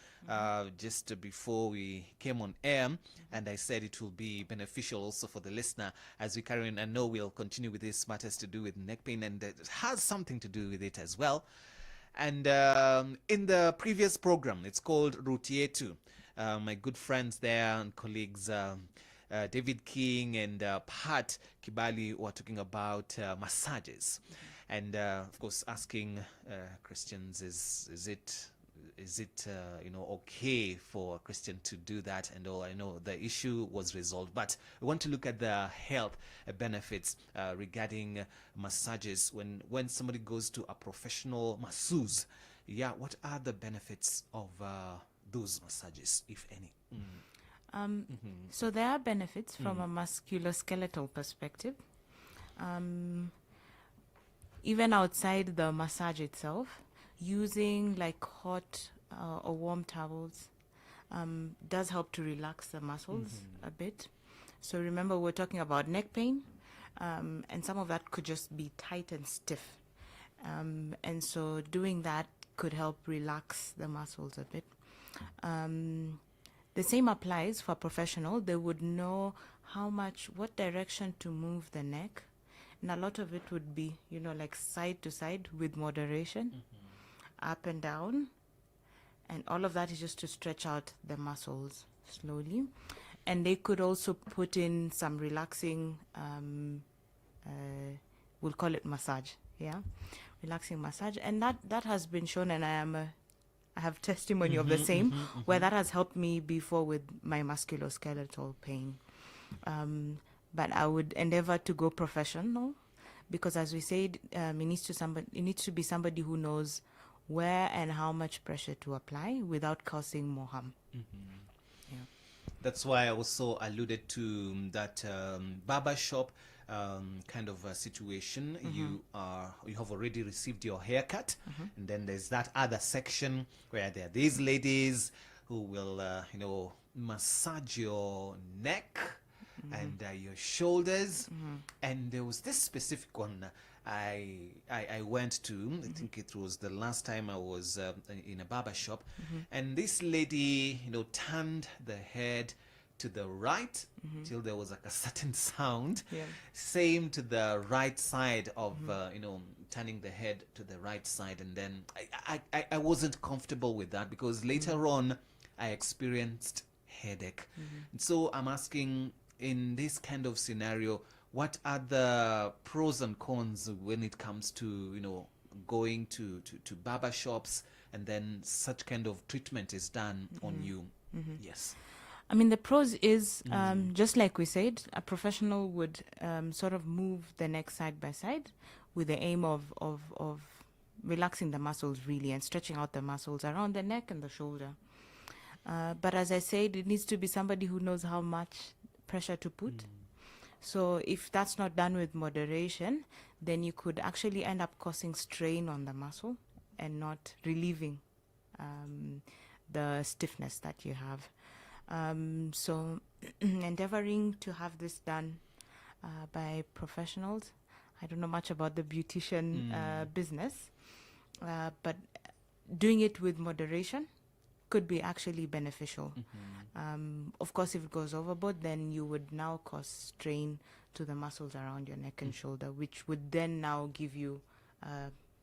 just before we came on air, and I said it will be beneficial also for the listener as we carry on. I know we'll continue with this matters to do with neck pain, and it has something to do with it as well. And in the previous program, it's called Route 2. My good friends there and colleagues, David King and Pat Kibali, were talking about massages. And of course, asking Christians, is it okay for a Christian to do that and all. I know the issue was resolved, but we want to look at the health benefits regarding massages when somebody goes to a professional masseuse. Yeah, what are the benefits of those massages, if any? So there are benefits from a musculoskeletal perspective. Even outside the massage itself, using like hot or warm towels does help to relax the muscles a bit. So remember, we're talking about neck pain, and some of that could just be tight and stiff. And so doing that could help relax the muscles a bit. The same applies for a professional. They would know what direction to move the neck. And a lot of it would be, like side to side with moderation, up and down. And all of that is just to stretch out the muscles slowly. And they could also put in some relaxing, we'll call it massage, relaxing massage. And that has been shown, and I have testimony of the same, where that has helped me before with my musculoskeletal pain. But I would endeavor to go professional, because as we said, it needs to be somebody who knows where and how much pressure to apply without causing more harm. That's why I also alluded to that barber shop kind of a situation. You have already received your haircut, and then there's that other section where there are these ladies who will massage your neck and your shoulders. And there was this specific one I went to. I think it was the last time I was in a barber shop, and this lady turned the head to the right till there was like a certain sound. Same to the right side of turning the head to the right side, and then I wasn't comfortable with that, because later on I experienced headache. And so I'm asking, in this kind of scenario, what are the pros and cons when it comes to going to barber shops, and then such kind of treatment is done on you? Yes. I mean, the pros is, just like we said, a professional would sort of move the neck side by side with the aim of relaxing the muscles really, and stretching out the muscles around the neck and the shoulder. But as I said, it needs to be somebody who knows how much pressure to put. So if that's not done with moderation, then you could actually end up causing strain on the muscle and not relieving the stiffness that you have. So endeavoring to have this done by professionals. I don't know much about the beautician business, but doing it with moderation could be actually beneficial. Of course, if it goes overboard, then you would now cause strain to the muscles around your neck and shoulder, which would then now give you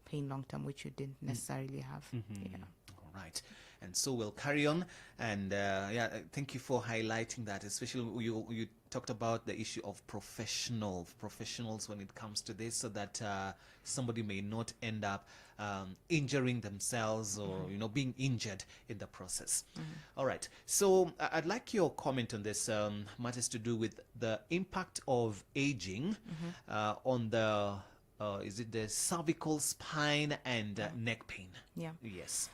pain long term, which you didn't necessarily have. All right. And so we'll carry on. And thank you for highlighting that. Especially you talked about the issue of professionals when it comes to this, so that somebody may not end up injuring themselves or being injured in the process. All right, so I'd like your comment on this. Matters to do with the impact of aging on the is it the cervical spine and neck pain? Yeah. Yes.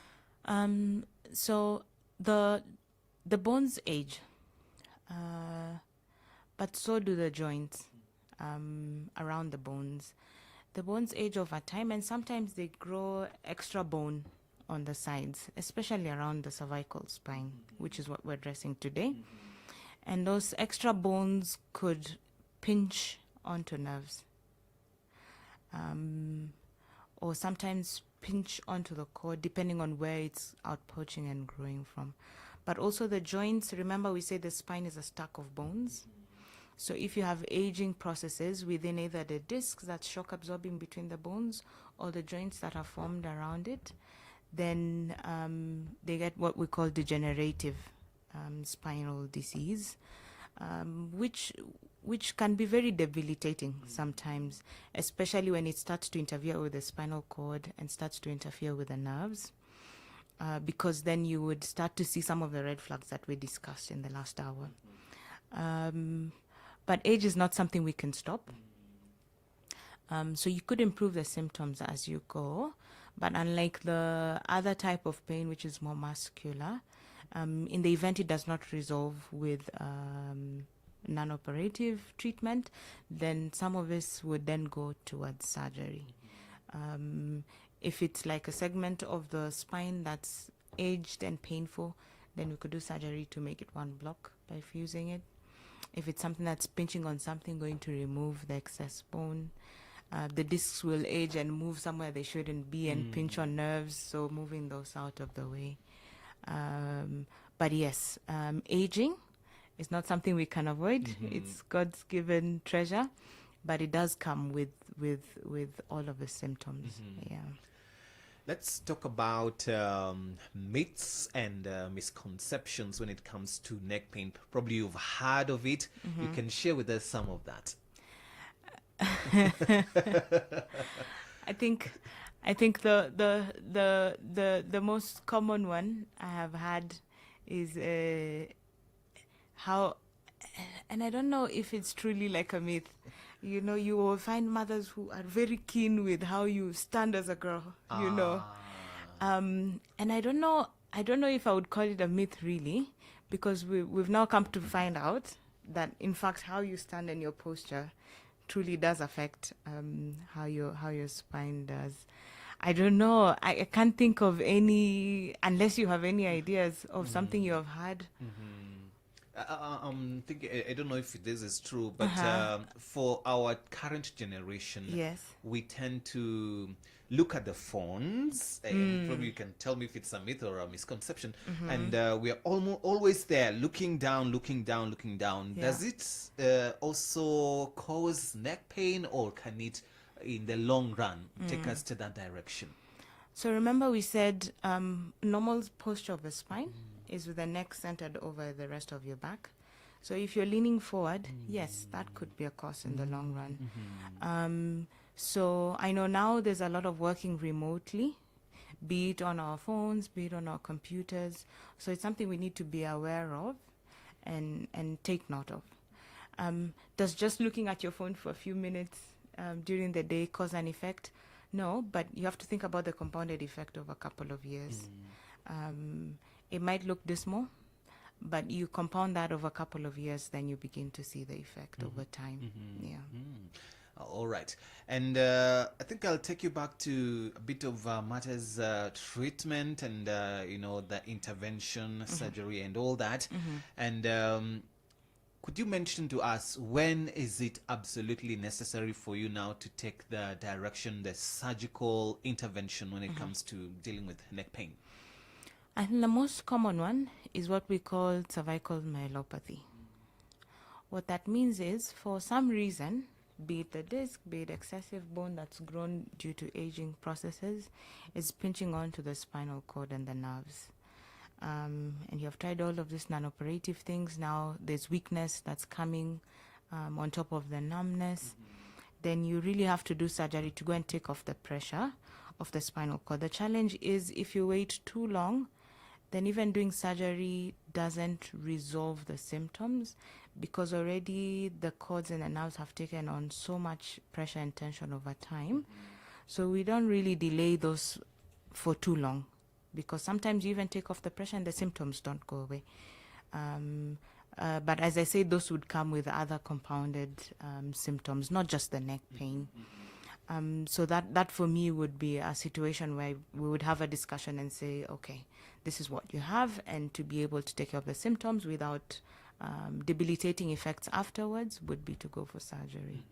So the bones age, but so do the joints around the bones. The bones age over time, and sometimes they grow extra bone on the sides, especially around the cervical spine, which is what we're addressing today. And those extra bones could pinch onto nerves, or sometimes pinch onto the cord, depending on where it's outpoaching and growing from. But also the joints, remember we say the spine is a stack of bones. So if you have aging processes within either the discs that's shock absorbing between the bones or the joints that are formed around it, then they get what we call degenerative spinal disease, which can be very debilitating sometimes, especially when it starts to interfere with the spinal cord and starts to interfere with the nerves, because then you would start to see some of the red flags that we discussed in the last hour. But age is not something we can stop. So you could improve the symptoms as you go, but unlike the other type of pain, which is more muscular, in the event it does not resolve with non-operative treatment, then some of this would then go towards surgery. If it's like a segment of the spine that's aged and painful, then we could do surgery to make it one block by fusing it. If it's something that's pinching on something, going to remove the excess bone. The discs will age and move somewhere they shouldn't be and pinch on nerves, so moving those out of the way. But yes, aging is not something we can avoid. It's God's given treasure, but it does come with all of the symptoms. Yeah. Let's talk about myths and misconceptions when it comes to neck pain. Probably you've heard of it. You can share with us some of that. I think the most common one I have had is how, and I don't know if it's truly like a myth. You know, you will find mothers who are very keen with how you stand as a girl, you know. And I don't know if I would call it a myth really, because we've now come to find out that in fact how you stand and your posture truly does affect how your spine does. I don't know. I can't think of any, unless you have any ideas of something you have had. I'm thinking, I don't know if this is true, but for our current generation, yes, we tend to look at the phones, and probably you can tell me if it's a myth or a misconception, and we are always there, looking down. Yeah. Does it also cause neck pain, or can it, in the long run, take us to that direction? So remember we said normal posture of the spine is with the neck centered over the rest of your back. So if you're leaning forward, yes, that could be a cause in the long run. So I know now there's a lot of working remotely, be it on our phones, be it on our computers. So it's something we need to be aware of and take note of. Does just looking at your phone for a few minutes during the day cause an effect? No, but you have to think about the compounded effect of a couple of years. It might look dismal, but you compound that over a couple of years, then you begin to see the effect over time. Yeah. All right. And I think I'll take you back to a bit of matters treatment and, the intervention, surgery and all that. And could you mention to us, when is it absolutely necessary for you now to take the direction, the surgical intervention when it comes to dealing with neck pain? I think the most common one is what we call cervical myelopathy. What that means is, for some reason, be it the disc, be it excessive bone that's grown due to aging processes, is pinching onto the spinal cord and the nerves. and you have tried all of these non-operative things. Now there's weakness that's coming on top of the numbness. Then you really have to do surgery to go and take off the pressure of the spinal cord. The challenge is if you wait too long, then even doing surgery doesn't resolve the symptoms, because already the cords and the nerves have taken on so much pressure and tension over time. So we don't really delay those for too long, because sometimes you even take off the pressure and the symptoms don't go away. But as I say, those would come with other compounded symptoms, not just the neck pain. So that for me would be a situation where we would have a discussion and say, okay, this is what you have, and to be able to take care of the symptoms without debilitating effects afterwards would be to go for surgery.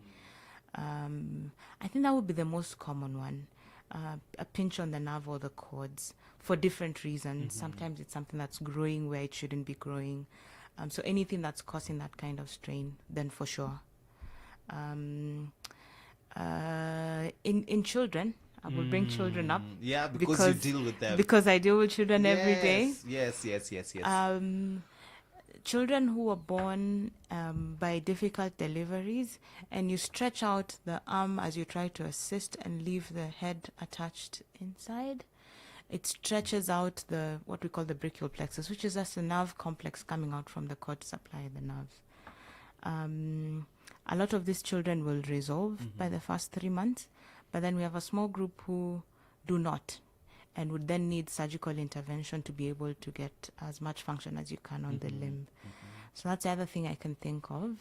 I think that would be the most common one, a pinch on the nerve or the cords for different reasons. Sometimes it's something that's growing where it shouldn't be growing. So anything that's causing that kind of strain, then for sure. In children, I will bring children up. Yeah, because you deal with them. Because I deal with children every day. Yes. Children who are born by difficult deliveries, and you stretch out the arm as you try to assist and leave the head attached inside. It stretches out what we call the brachial plexus, which is just a nerve complex coming out from the cord to supply the nerves. A lot of these children will resolve by the first 3 months, but then we have a small group who do not, and would then need surgical intervention to be able to get as much function as you can on the limb. So that's the other thing I can think of.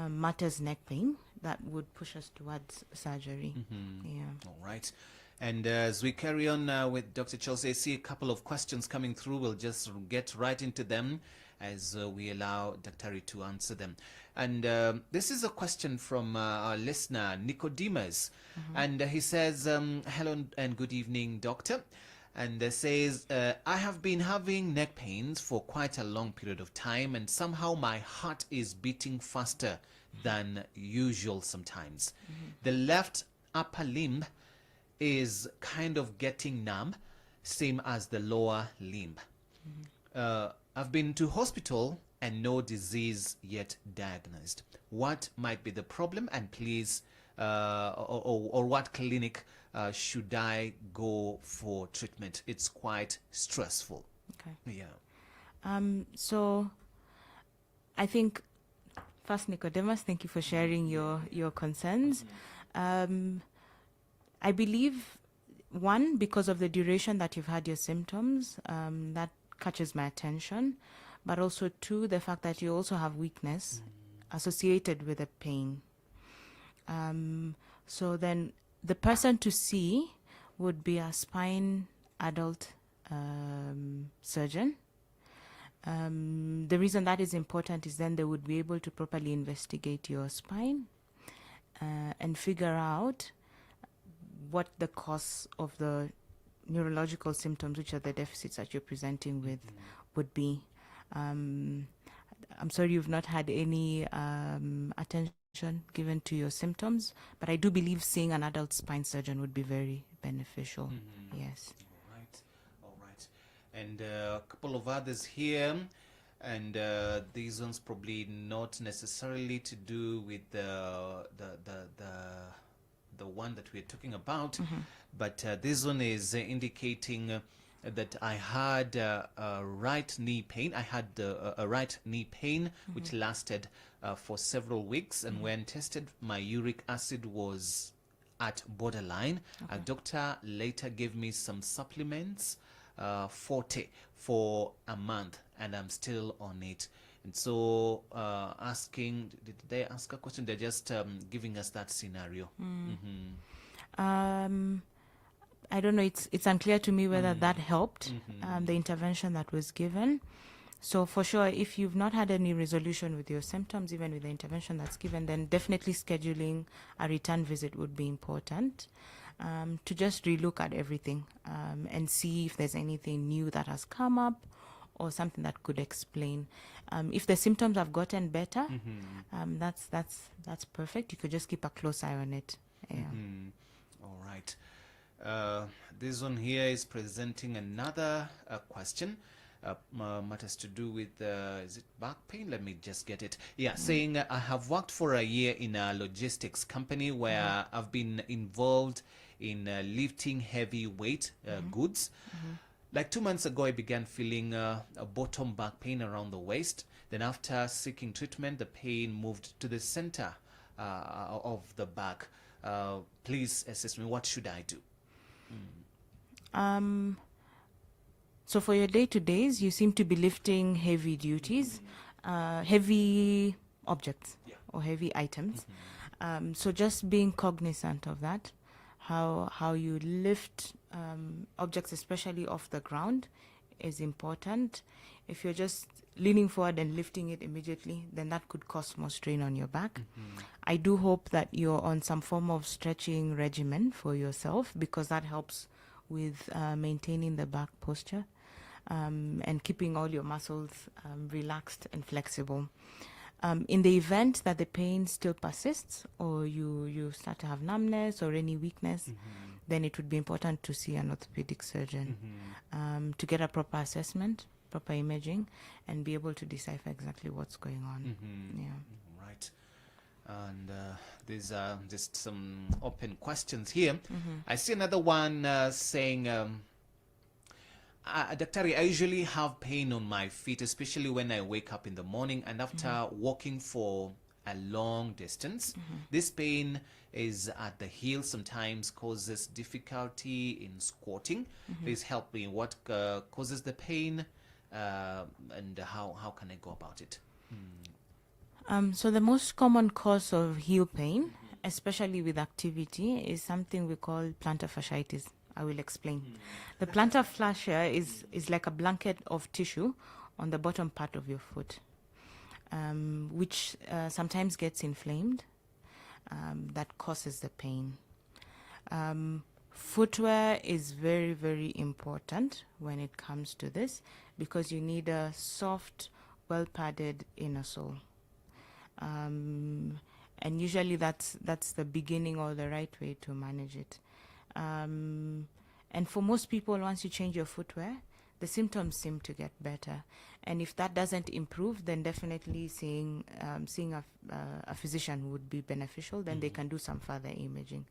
Matters neck pain that would push us towards surgery. Yeah. All right. And as we carry on with Dr. Chelsea, I see a couple of questions coming through. We'll just get right into them as we allow Dr. to answer them. And this is a question from our listener, Nicodemus. And he says, hello and good evening, doctor. And says, I have been having neck pains for quite a long period of time, and somehow my heart is beating faster than usual sometimes. The left upper limb is kind of getting numb, same as the lower limb. I've been to hospital and no disease yet diagnosed. What might be the problem? And please, or what clinic should I go for treatment? It's quite stressful. Okay. Yeah. So I think first, Nicodemus, thank you for sharing your concerns. I believe, one, because of the duration that you've had your symptoms, that catches my attention, but also two, the fact that you also have weakness associated with the pain. So then the person to see would be a spine adult surgeon. The reason that is important is then they would be able to properly investigate your spine and figure out what the cause of the neurological symptoms, which are the deficits that you're presenting with, would be. I'm sorry you've not had any attention given to your symptoms, but I do believe seeing an adult spine surgeon would be very beneficial. Yes. All right. And a couple of others here, and these ones probably not necessarily to do with the one that we're talking about, but this one is indicating that I had right knee pain. I had a right knee pain which lasted for several weeks, and when tested, my uric acid was at borderline. A doctor later gave me some supplements, Forte, for a month, and I'm still on it. And so asking, did they ask a question? They're just giving us that scenario. I don't know, it's unclear to me whether that helped, the intervention that was given. So for sure, if you've not had any resolution with your symptoms, even with the intervention that's given, then definitely scheduling a return visit would be important, to just relook at everything and see if there's anything new that has come up or something that could explain. If the symptoms have gotten better, that's perfect. You could just keep a close eye on it. Yeah. All right. This one here is presenting another question. matters to do with, is it back pain? Let me just get it. Yeah, saying I have worked for a year in a logistics company where I've been involved in lifting heavy weight goods. Like 2 months ago, I began feeling a bottom back pain around the waist. Then after seeking treatment, the pain moved to the center of the back. Please assist me. What should I do? So for your day-to-days, you seem to be lifting heavy duties, heavy objects or heavy items. So just being cognizant of that, how you lift objects, especially off the ground, is important. If you're just leaning forward and lifting it immediately, then that could cause more strain on your back. I do hope that you're on some form of stretching regimen for yourself, because that helps with maintaining the back posture and keeping all your muscles relaxed and flexible. In the event that the pain still persists, or you start to have numbness or any weakness, then it would be important to see an orthopedic surgeon to get a proper assessment, proper imaging, and be able to decipher exactly what's going on. Right. And these are just some open questions here. I see another one saying, Daktari, I usually have pain on my feet, especially when I wake up in the morning and after walking for a long distance. This pain is at the heel, sometimes causes difficulty in squatting. Please help me. What causes the pain, and how can I go about it? So the most common cause of heel pain, especially with activity, is something we call plantar fasciitis. I will explain. The plantar fascia is like a blanket of tissue on the bottom part of your foot, which sometimes gets inflamed. That causes the pain. Footwear is very, very important when it comes to this, because you need a soft, well-padded inner sole. And usually that's the beginning or the right way to manage it. And for most people, once you change your footwear, the symptoms seem to get better. And if that doesn't improve, then definitely seeing a physician would be beneficial. Then they can do some further imaging.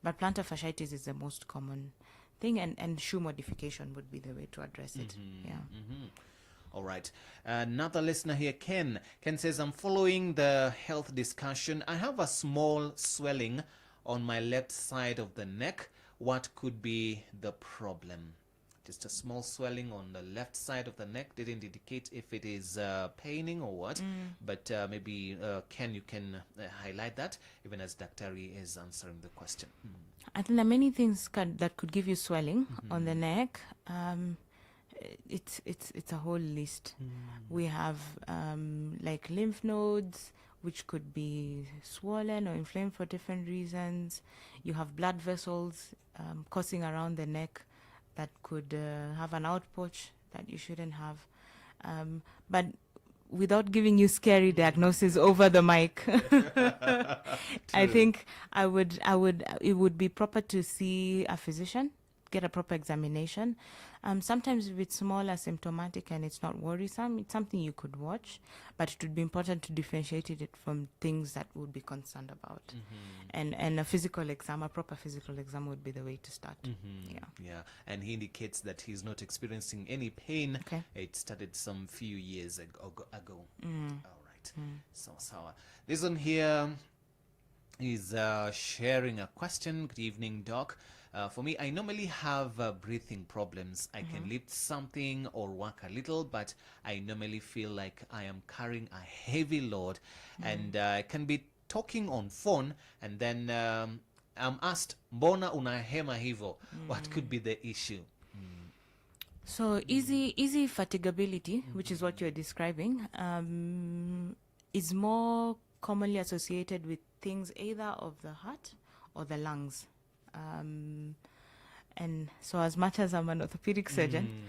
But plantar fasciitis is the most common thing, and shoe modification would be the way to address it. All right. Another listener here, Ken. Ken says, I'm following the health discussion. I have a small swelling on my left side of the neck. What could be the problem? Just a small swelling on the left side of the neck. Didn't indicate if it is paining or what. But maybe, Ken, you can highlight that, even as Daktari is answering the question. I think there are many things that could give you swelling on the neck. It's a whole list. We have like lymph nodes, which could be swollen or inflamed for different reasons. You have blood vessels coursing around the neck that could have an outpouch that you shouldn't have. But without giving you scary diagnosis over the mic, I think it would be proper to see a physician, get a proper examination. Sometimes if it's small, asymptomatic, and it's not worrisome, it's something you could watch, but it would be important to differentiate it from things that would be concerned about. And a physical exam, a proper physical exam would be the way to start. Yeah, and he indicates that he's not experiencing any pain. It started some few years ago. All right. So, this one here is sharing a question. Good evening, Doc. For me, I normally have breathing problems. I can lift something or walk a little, but I normally feel like I am carrying a heavy load, and I can be talking on phone, and then I'm asked, mbona unahema hivo? What could be the issue? So easy fatigability, which is what you're describing, is more commonly associated with things either of the heart or the lungs. And so as much as I'm an orthopedic surgeon,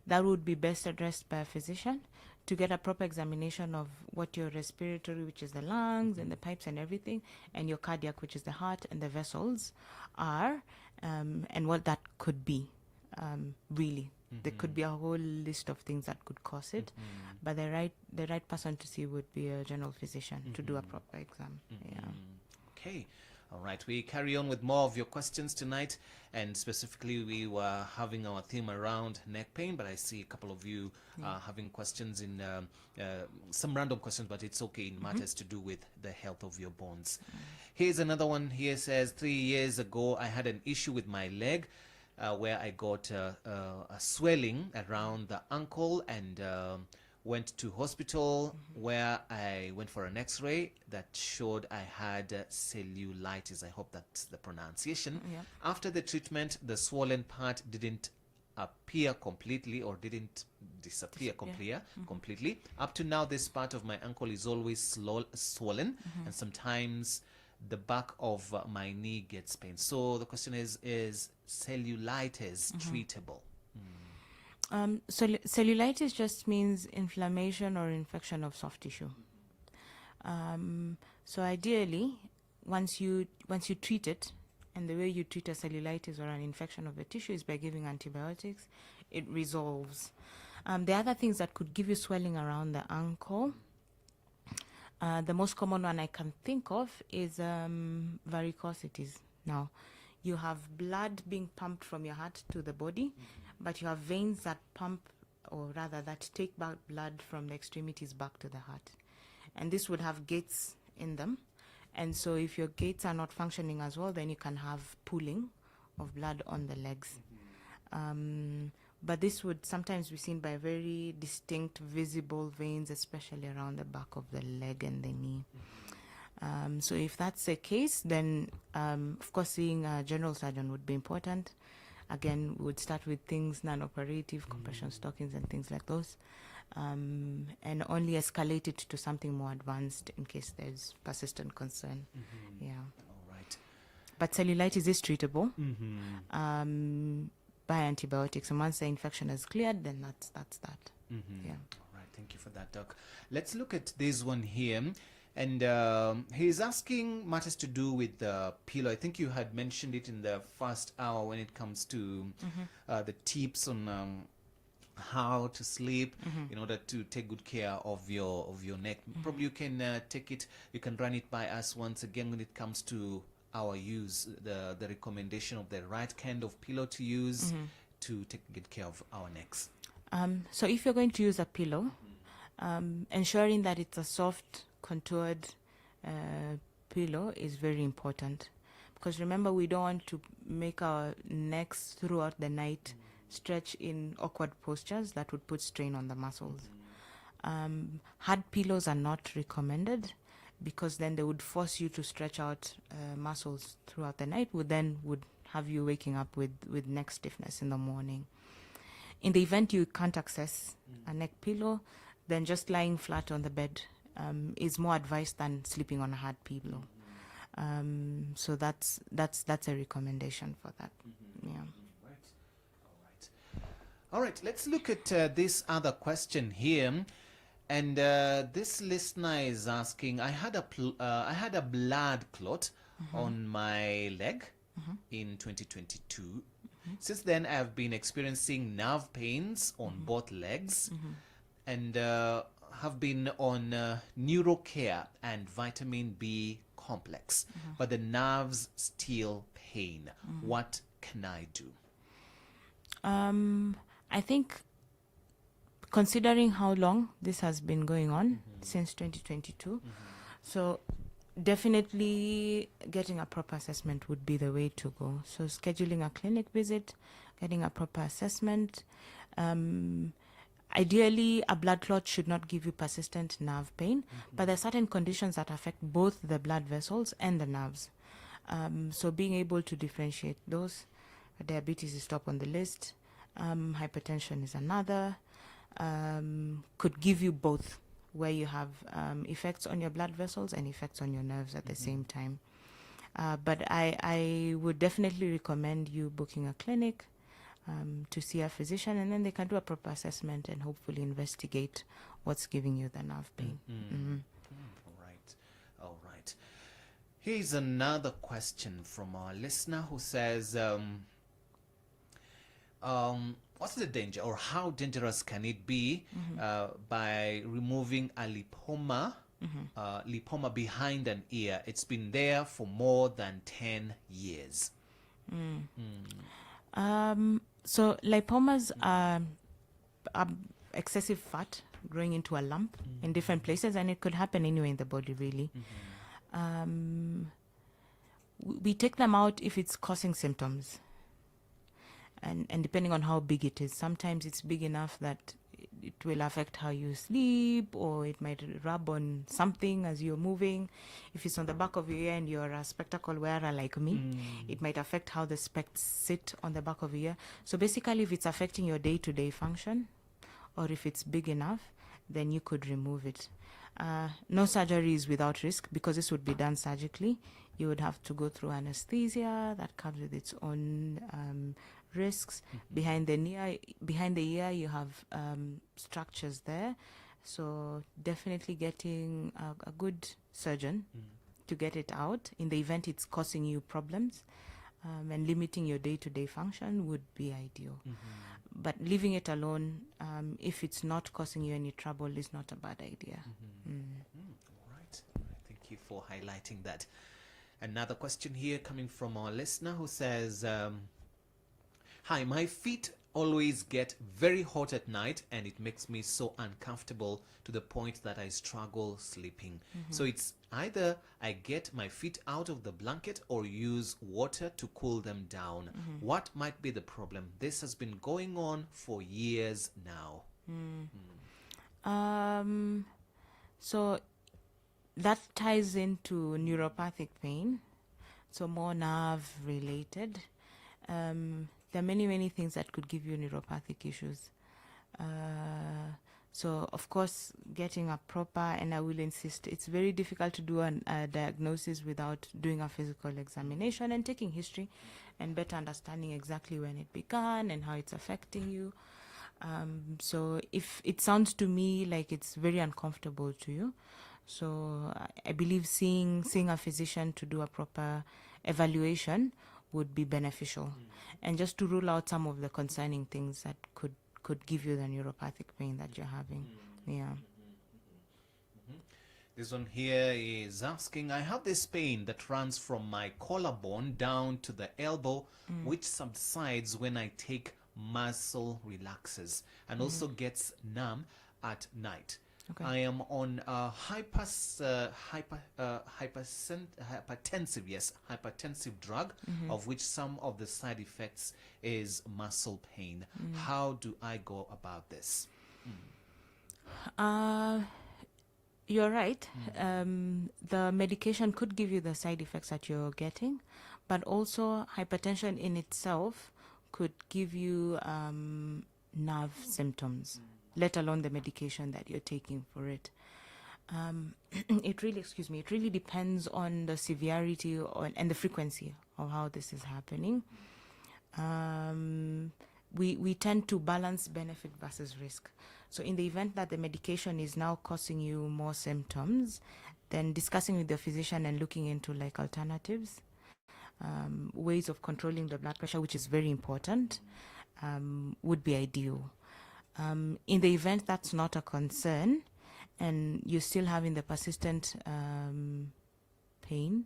that would be best addressed by a physician to get a proper examination of what your respiratory, which is the lungs and the pipes and everything, and your cardiac, which is the heart and the vessels, are, and what that could be, really. There could be a whole list of things that could cause it, but the right person to see would be a general physician to do a proper exam. Yeah. Okay. All right, we carry on with more of your questions tonight, and specifically we were having our theme around neck pain, but I see a couple of you having questions in some random questions, but it's okay, in matters to do with the health of your bones. Here's another one. Here says, 3 years ago I had an issue with my leg where I got a swelling around the ankle, and went to hospital where I went for an x-ray that showed I had cellulitis. I hope that's the pronunciation. After the treatment, the swollen part didn't appear completely, or didn't disappear completely. Up to now, this part of my ankle is always swollen, and sometimes the back of my knee gets pain. So the question is cellulitis treatable? Cellulitis just means inflammation or infection of soft tissue. So ideally, once you treat it, and the way you treat a cellulitis or an infection of the tissue is by giving antibiotics, it resolves. The other things that could give you swelling around the ankle, the most common one I can think of is varicosities. Now, you have blood being pumped from your heart to the body, but you have veins that pump, or rather that take back blood from the extremities back to the heart. And this would have gates in them. And so if your gates are not functioning as well, then you can have pooling of blood on the legs. But this would sometimes be seen by very distinct, visible veins, especially around the back of the leg and the knee. So if that's the case, then of course seeing a general surgeon would be important. Again, we would start with things non-operative, compression stockings and things like those, and only escalate it to something more advanced in case there's persistent concern. Yeah. All right. But cellulitis is treatable by antibiotics, and once the infection is cleared, then that's that. Yeah. All right. Thank you for that, Doc. Let's look at this one here. And he's asking matters to do with the pillow. I think you had mentioned it in the first hour when it comes to the tips on how to sleep in order to take good care of your neck. Probably you can take it, you can run it by us once again when it comes to our use, the recommendation of the right kind of pillow to use to take good care of our necks. So if you're going to use a pillow, ensuring that it's a soft, contoured pillow is very important, because remember, we don't want to make our necks throughout the night stretch in awkward postures that would put strain on the muscles. Hard pillows are not recommended, because then they would force you to stretch out muscles throughout the night, would have you waking up with neck stiffness in the morning. In the event you can't access a neck pillow, then just lying flat on the bed is more advised than sleeping on a hard pillow. So that's a recommendation for that. Yeah. All right. Let's look at this other question here, and this listener is asking: I had a blood clot on my leg in 2022. Since then, I have been experiencing nerve pains on both legs, and have been on neurocare and vitamin B complex, but the nerves still pain. What can I do? I think, considering how long this has been going on since 2022, so definitely getting a proper assessment would be the way to go. So scheduling a clinic visit, getting a proper assessment. Ideally, a blood clot should not give you persistent nerve pain, but there are certain conditions that affect both the blood vessels and the nerves. So being able to differentiate those, diabetes is top on the list, hypertension is another, could give you both, where you have effects on your blood vessels and effects on your nerves at the same time. But I would definitely recommend you booking a clinic to see a physician, and then they can do a proper assessment and hopefully investigate what's giving you the nerve pain. All right. Here's another question from our listener who says, what's the danger, or how dangerous can it be by removing a lipoma, lipoma behind an ear? It's been there for more than 10 years. So lipomas are excessive fat growing into a lump in different places, and it could happen anywhere in the body, really. We take them out if it's causing symptoms, and depending on how big it is. Sometimes it's big enough that it will affect how you sleep, or it might rub on something as you're moving. If it's on the back of your ear and you're a spectacle wearer like me, it might affect how the specs sit on the back of your ear. So basically, if it's affecting your day-to-day function, or if it's big enough, then you could remove it. No surgery is without risk, because this would be done surgically. You would have to go through anesthesia that comes with its own risks. Behind the ear, you have structures there. So definitely getting a good surgeon to get it out in the event it's causing you problems, and limiting your day-to-day function would be ideal. But leaving it alone, if it's not causing you any trouble, is not a bad idea. All right. Thank you for highlighting that. Another question here coming from our listener who says, hi, my feet always get very hot at night, and it makes me so uncomfortable to the point that I struggle sleeping. So it's either I get my feet out of the blanket or use water to cool them down. What might be the problem? This has been going on for years now. So that ties into neuropathic pain, so more nerve related. There are many things that could give you neuropathic issues. So of course, getting a proper, and I will insist, it's very difficult to do a diagnosis without doing a physical examination and taking history and better understanding exactly when it began and how it's affecting you. So if it sounds to me like it's very uncomfortable to you, so I believe seeing a physician to do a proper evaluation would be beneficial, and just to rule out some of the concerning things that could give you the neuropathic pain that you're having. This one here is asking, I have this pain that runs from my collarbone down to the elbow, which subsides when I take muscle relaxers, and also gets numb at night. I am on hypertensive drug, of which some of the side effects is muscle pain. How do I go about this? You're right. The medication could give you the side effects that you're getting, but also hypertension in itself could give you nerve symptoms, let alone the medication that you're taking for it. It really depends on the severity and the frequency of how this is happening. We tend to balance benefit versus risk. So in the event that the medication is now causing you more symptoms, then discussing with the physician and looking into like alternatives, ways of controlling the blood pressure, which is very important, would be ideal. In the event that's not a concern and you're still having the persistent pain,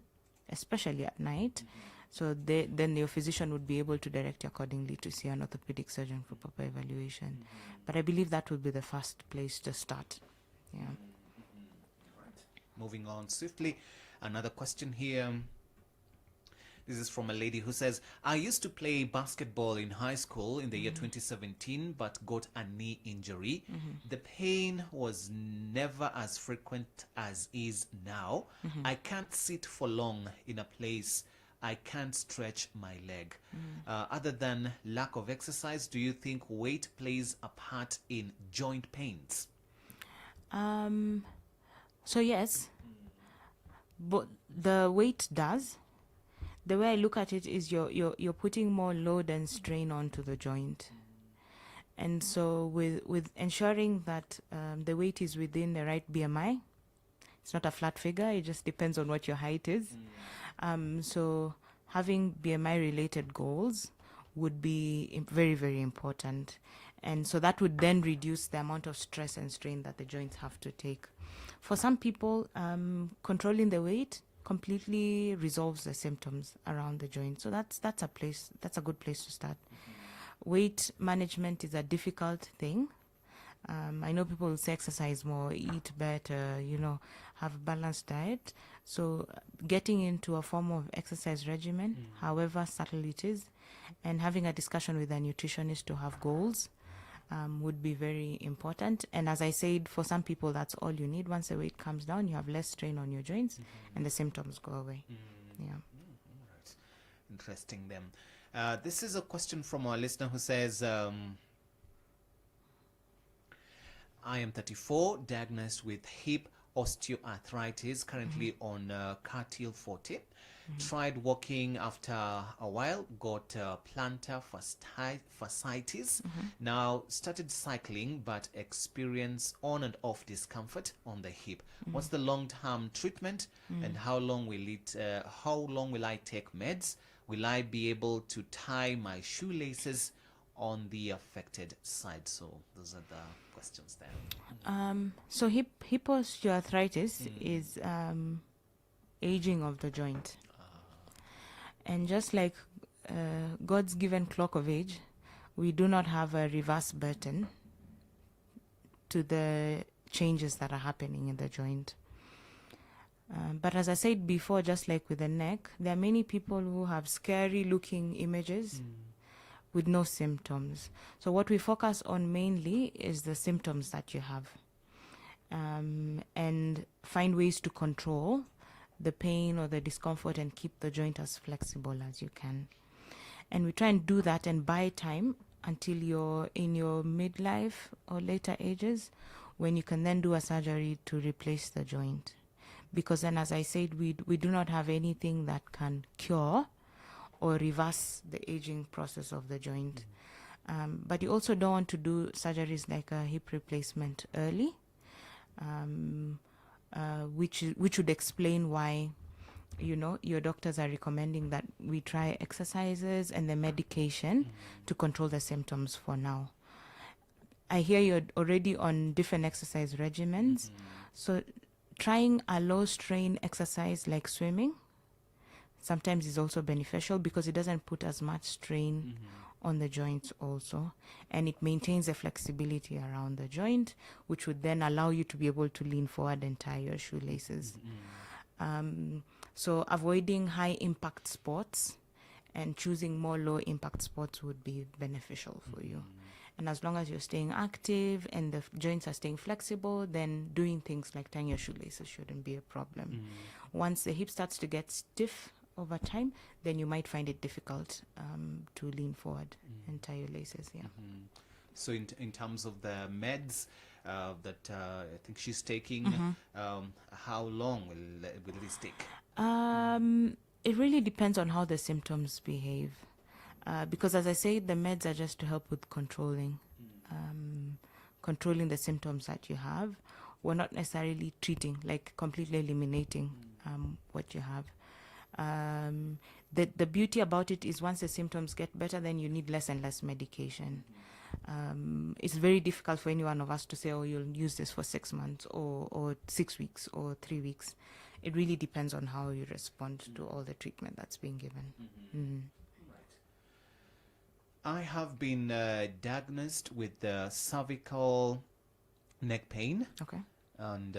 especially at night, so then your physician would be able to direct you accordingly to see an orthopedic surgeon for proper evaluation. But I believe that would be the first place to start. Moving on swiftly, another question here. This is from a lady who says, I used to play basketball in high school in the year 2017, but got a knee injury. The pain was never as frequent as is now. I can't sit for long in a place. I can't stretch my leg. Other than lack of exercise, do you think weight plays a part in joint pains? So yes, but the weight does. The way I look at it is you're putting more load and strain onto the joint. And so with ensuring that the weight is within the right BMI, it's not a flat figure, it just depends on what your height is. So having BMI related goals would be very, very important. And so that would then reduce the amount of stress and strain that the joints have to take. For some people, controlling the weight completely resolves the symptoms around the joint. So that's a good place to start. Weight management is a difficult thing. I know people will say exercise more, eat better, have a balanced diet. So getting into a form of exercise regimen, however subtle it is, and having a discussion with a nutritionist to have goals would be very important. And as I said, for some people, that's all you need. Once the weight comes down, you have less strain on your joints and the symptoms go away. Yeah. Right. Interesting then. This is a question from our listener who says, I am 34, diagnosed with hip osteoarthritis, currently on Cartil 40. Tried walking after a while, got plantar fasciitis. Now started cycling, but experience on and off discomfort on the hip. What's the long-term treatment, and how long will I take meds? Will I be able to tie my shoelaces on the affected side? So those are the questions there. So hip osteoarthritis is aging of the joint. And just like God's given clock of age, we do not have a reverse button to the changes that are happening in the joint. But as I said before, just like with the neck, there are many people who have scary looking images with no symptoms. So what we focus on mainly is the symptoms that you have, and find ways to control the pain or the discomfort and keep the joint as flexible as you can. And we try and do that and buy time until you're in your midlife or later ages, when you can then do a surgery to replace the joint. Because then, as I said, we do not have anything that can cure or reverse the aging process of the joint. But you also don't want to do surgeries like a hip replacement early, which would explain why, your doctors are recommending that we try exercises and the medication to control the symptoms for now. I hear you're already on different exercise regimens. So trying a low strain exercise like swimming sometimes is also beneficial, because it doesn't put as much strain on the joints also, and it maintains the flexibility around the joint, which would then allow you to be able to lean forward and tie your shoelaces. So avoiding high impact sports and choosing more low impact sports would be beneficial for you. And as long as you're staying active and the joints are staying flexible, then doing things like tying your shoelaces shouldn't be a problem. Once the hip starts to get stiff over time, then you might find it difficult to lean forward and tie your laces. So in terms of the meds that I think she's taking, how long will this take? It really depends on how the symptoms behave. Because as I say, the meds are just to help with controlling the symptoms that you have. We're not necessarily treating, like completely eliminating what you have. The beauty about it is once the symptoms get better, then you need less and less medication. It's very difficult for any one of us to say, oh, you'll use this for 6 months or 6 weeks or 3 weeks. It really depends on how you respond to all the treatment that's being given. I have been diagnosed with cervical neck pain. Okay. And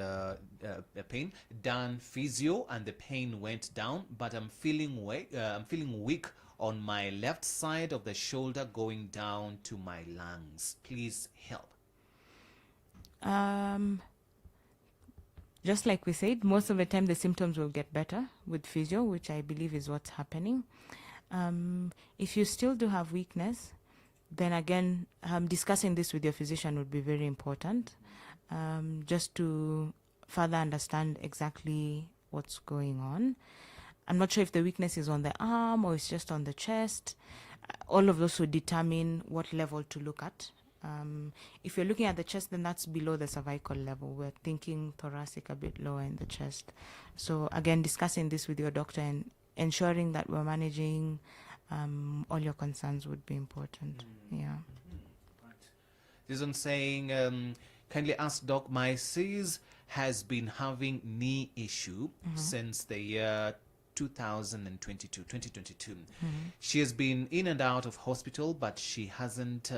pain, done physio, and the pain went down, but I'm feeling weak on my left side of the shoulder going down to my lungs. Please help. Just like we said, most of the time the symptoms will get better with physio, which I believe is what's happening. If you still do have weakness, then again, discussing this with your physician would be very important, just to further understand exactly what's going on. I'm not sure if the weakness is on the arm or it's just on the chest. All of those would determine what level to look at. If you're looking at the chest, then that's below the cervical level. We're thinking thoracic, a bit lower in the chest. So again, discussing this with your doctor and ensuring that we're managing all your concerns would be important. Yeah. This one saying, kindly ask Doc, my sis has been having knee issue since the year 2022. She has been in and out of hospital, but she hasn't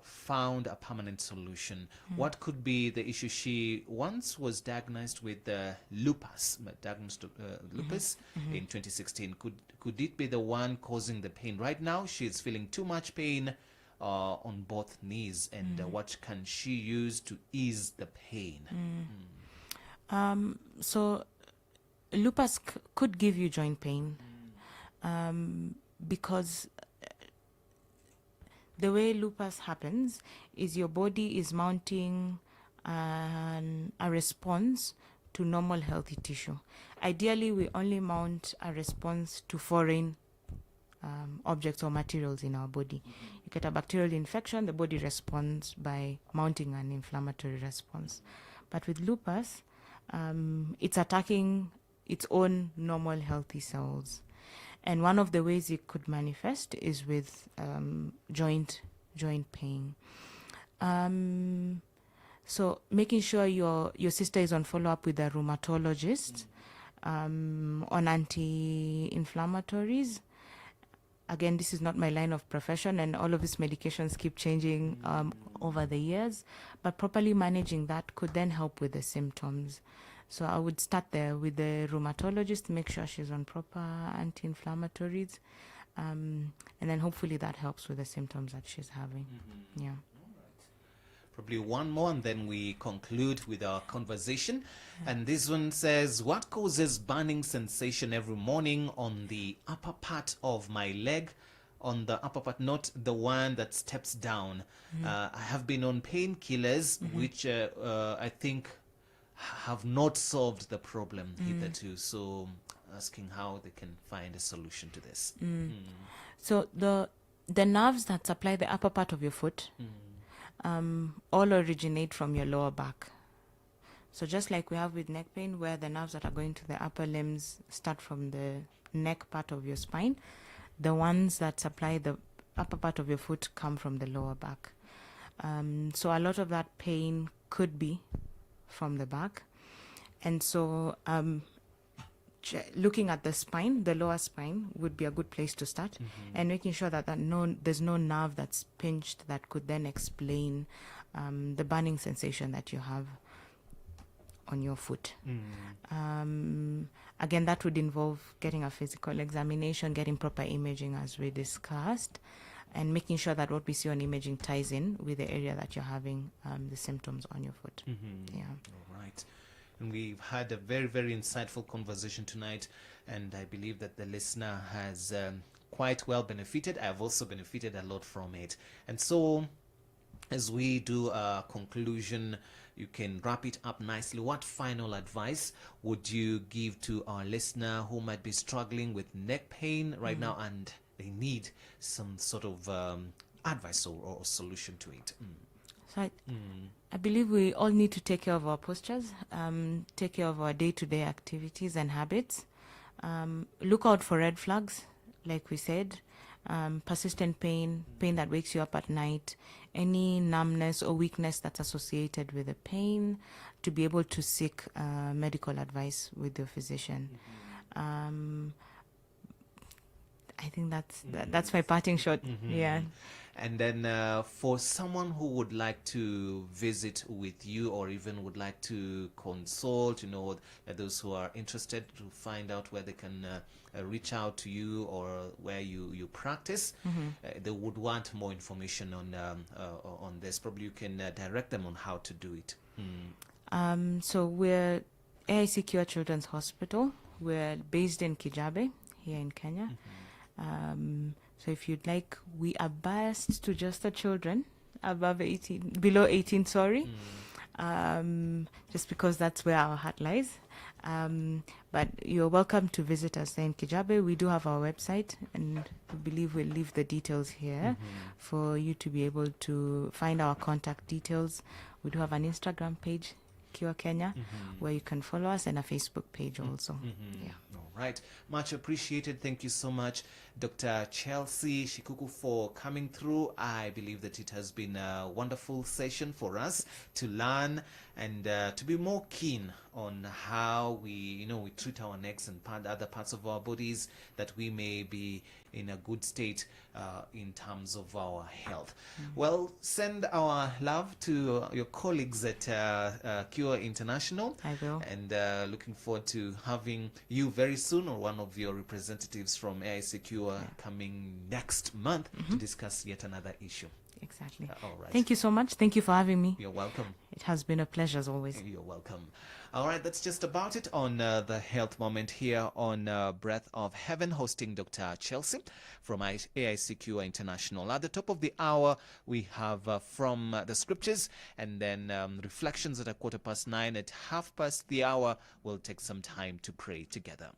found a permanent solution. What could be the issue? She once was diagnosed with lupus in 2016. Could it be the one causing the pain? Right now, she is feeling too much pain on both knees, and what can she use to ease the pain? So lupus could give you joint pain because the way lupus happens is your body is mounting a response to normal healthy tissue. Ideally, we only mount a response to foreign objects or materials in our body. You get a bacterial infection, the body responds by mounting an inflammatory response. But with lupus, it's attacking its own normal healthy cells. And one of the ways it could manifest is with joint pain. So making sure your sister is on follow-up with a rheumatologist on anti-inflammatories. Again, this is not my line of profession, and all of these medications keep changing over the years, but properly managing that could then help with the symptoms. So I would start there with the rheumatologist, make sure she's on proper anti-inflammatories, and then hopefully that helps with the symptoms that she's having. Yeah. Probably one more, and then we conclude with our conversation. And this one says, what causes burning sensation every morning on the upper part of my leg? On the upper part, not the one that steps down. I have been on painkillers, which I think have not solved the problem hitherto. So asking how they can find a solution to this. So the nerves that supply the upper part of your foot all originate from your lower back. So just like we have with neck pain, where the nerves that are going to the upper limbs start from the neck part of your spine, the ones that supply the upper part of your foot come from the lower back. So a lot of that pain could be from the back. And so looking at the spine, the lower spine would be a good place to start, and making sure that there's no nerve that's pinched that could then explain the burning sensation that you have on your foot. Again, that would involve getting a physical examination, getting proper imaging as we discussed, and making sure that what we see on imaging ties in with the area that you're having the symptoms on your foot. Yeah. All right. And we've had a very, very insightful conversation tonight, and I believe that the listener has quite well benefited. I've also benefited a lot from it. And so, as we do a conclusion, you can wrap it up nicely. What final advice would you give to our listener who might be struggling with neck pain right now, and they need some sort of advice or solution to it? So I believe we all need to take care of our postures, take care of our day-to-day activities and habits. Look out for red flags, like we said, persistent pain that wakes you up at night, any numbness or weakness that's associated with the pain, to be able to seek medical advice with your physician. I think that's my parting shot. Yeah. And then for someone who would like to visit with you, or even would like to consult, those who are interested to find out where they can reach out to you or where you practice, they would want more information on this. Probably you can direct them on how to do it. So we're AIC Cure Children's Hospital. We're based in Kijabe, here in Kenya. So if you'd like, we are biased to just the children below 18, just because that's where our heart lies. But you're welcome to visit us there in Kijabe. We do have our website, and we believe we'll leave the details here for you to be able to find our contact details. We do have an Instagram page, Cure Kenya, where you can follow us, and a Facebook page also. Yeah. All right. Much appreciated. Thank you so much, Dr. Chelsea Shikuku, for coming through. I believe that it has been a wonderful session for us to learn and to be more keen on how we treat our necks and other parts of our bodies, that we may be in a good state in terms of our health. Well, send our love to your colleagues at Cure International. I will. And looking forward to having you very soon, or one of your representatives from AIC Cure coming next month to discuss yet another issue. Exactly. All right. Thank you so much. Thank you for having me. You're welcome. It has been a pleasure as always. You're welcome. All right, that's just about it on the health moment here on Breath of Heaven, hosting Dr. Chelsea from AICQ International. At the top of the hour, we have from the scriptures, and then reflections at 9:15. At 9:30 the hour, we'll take some time to pray together.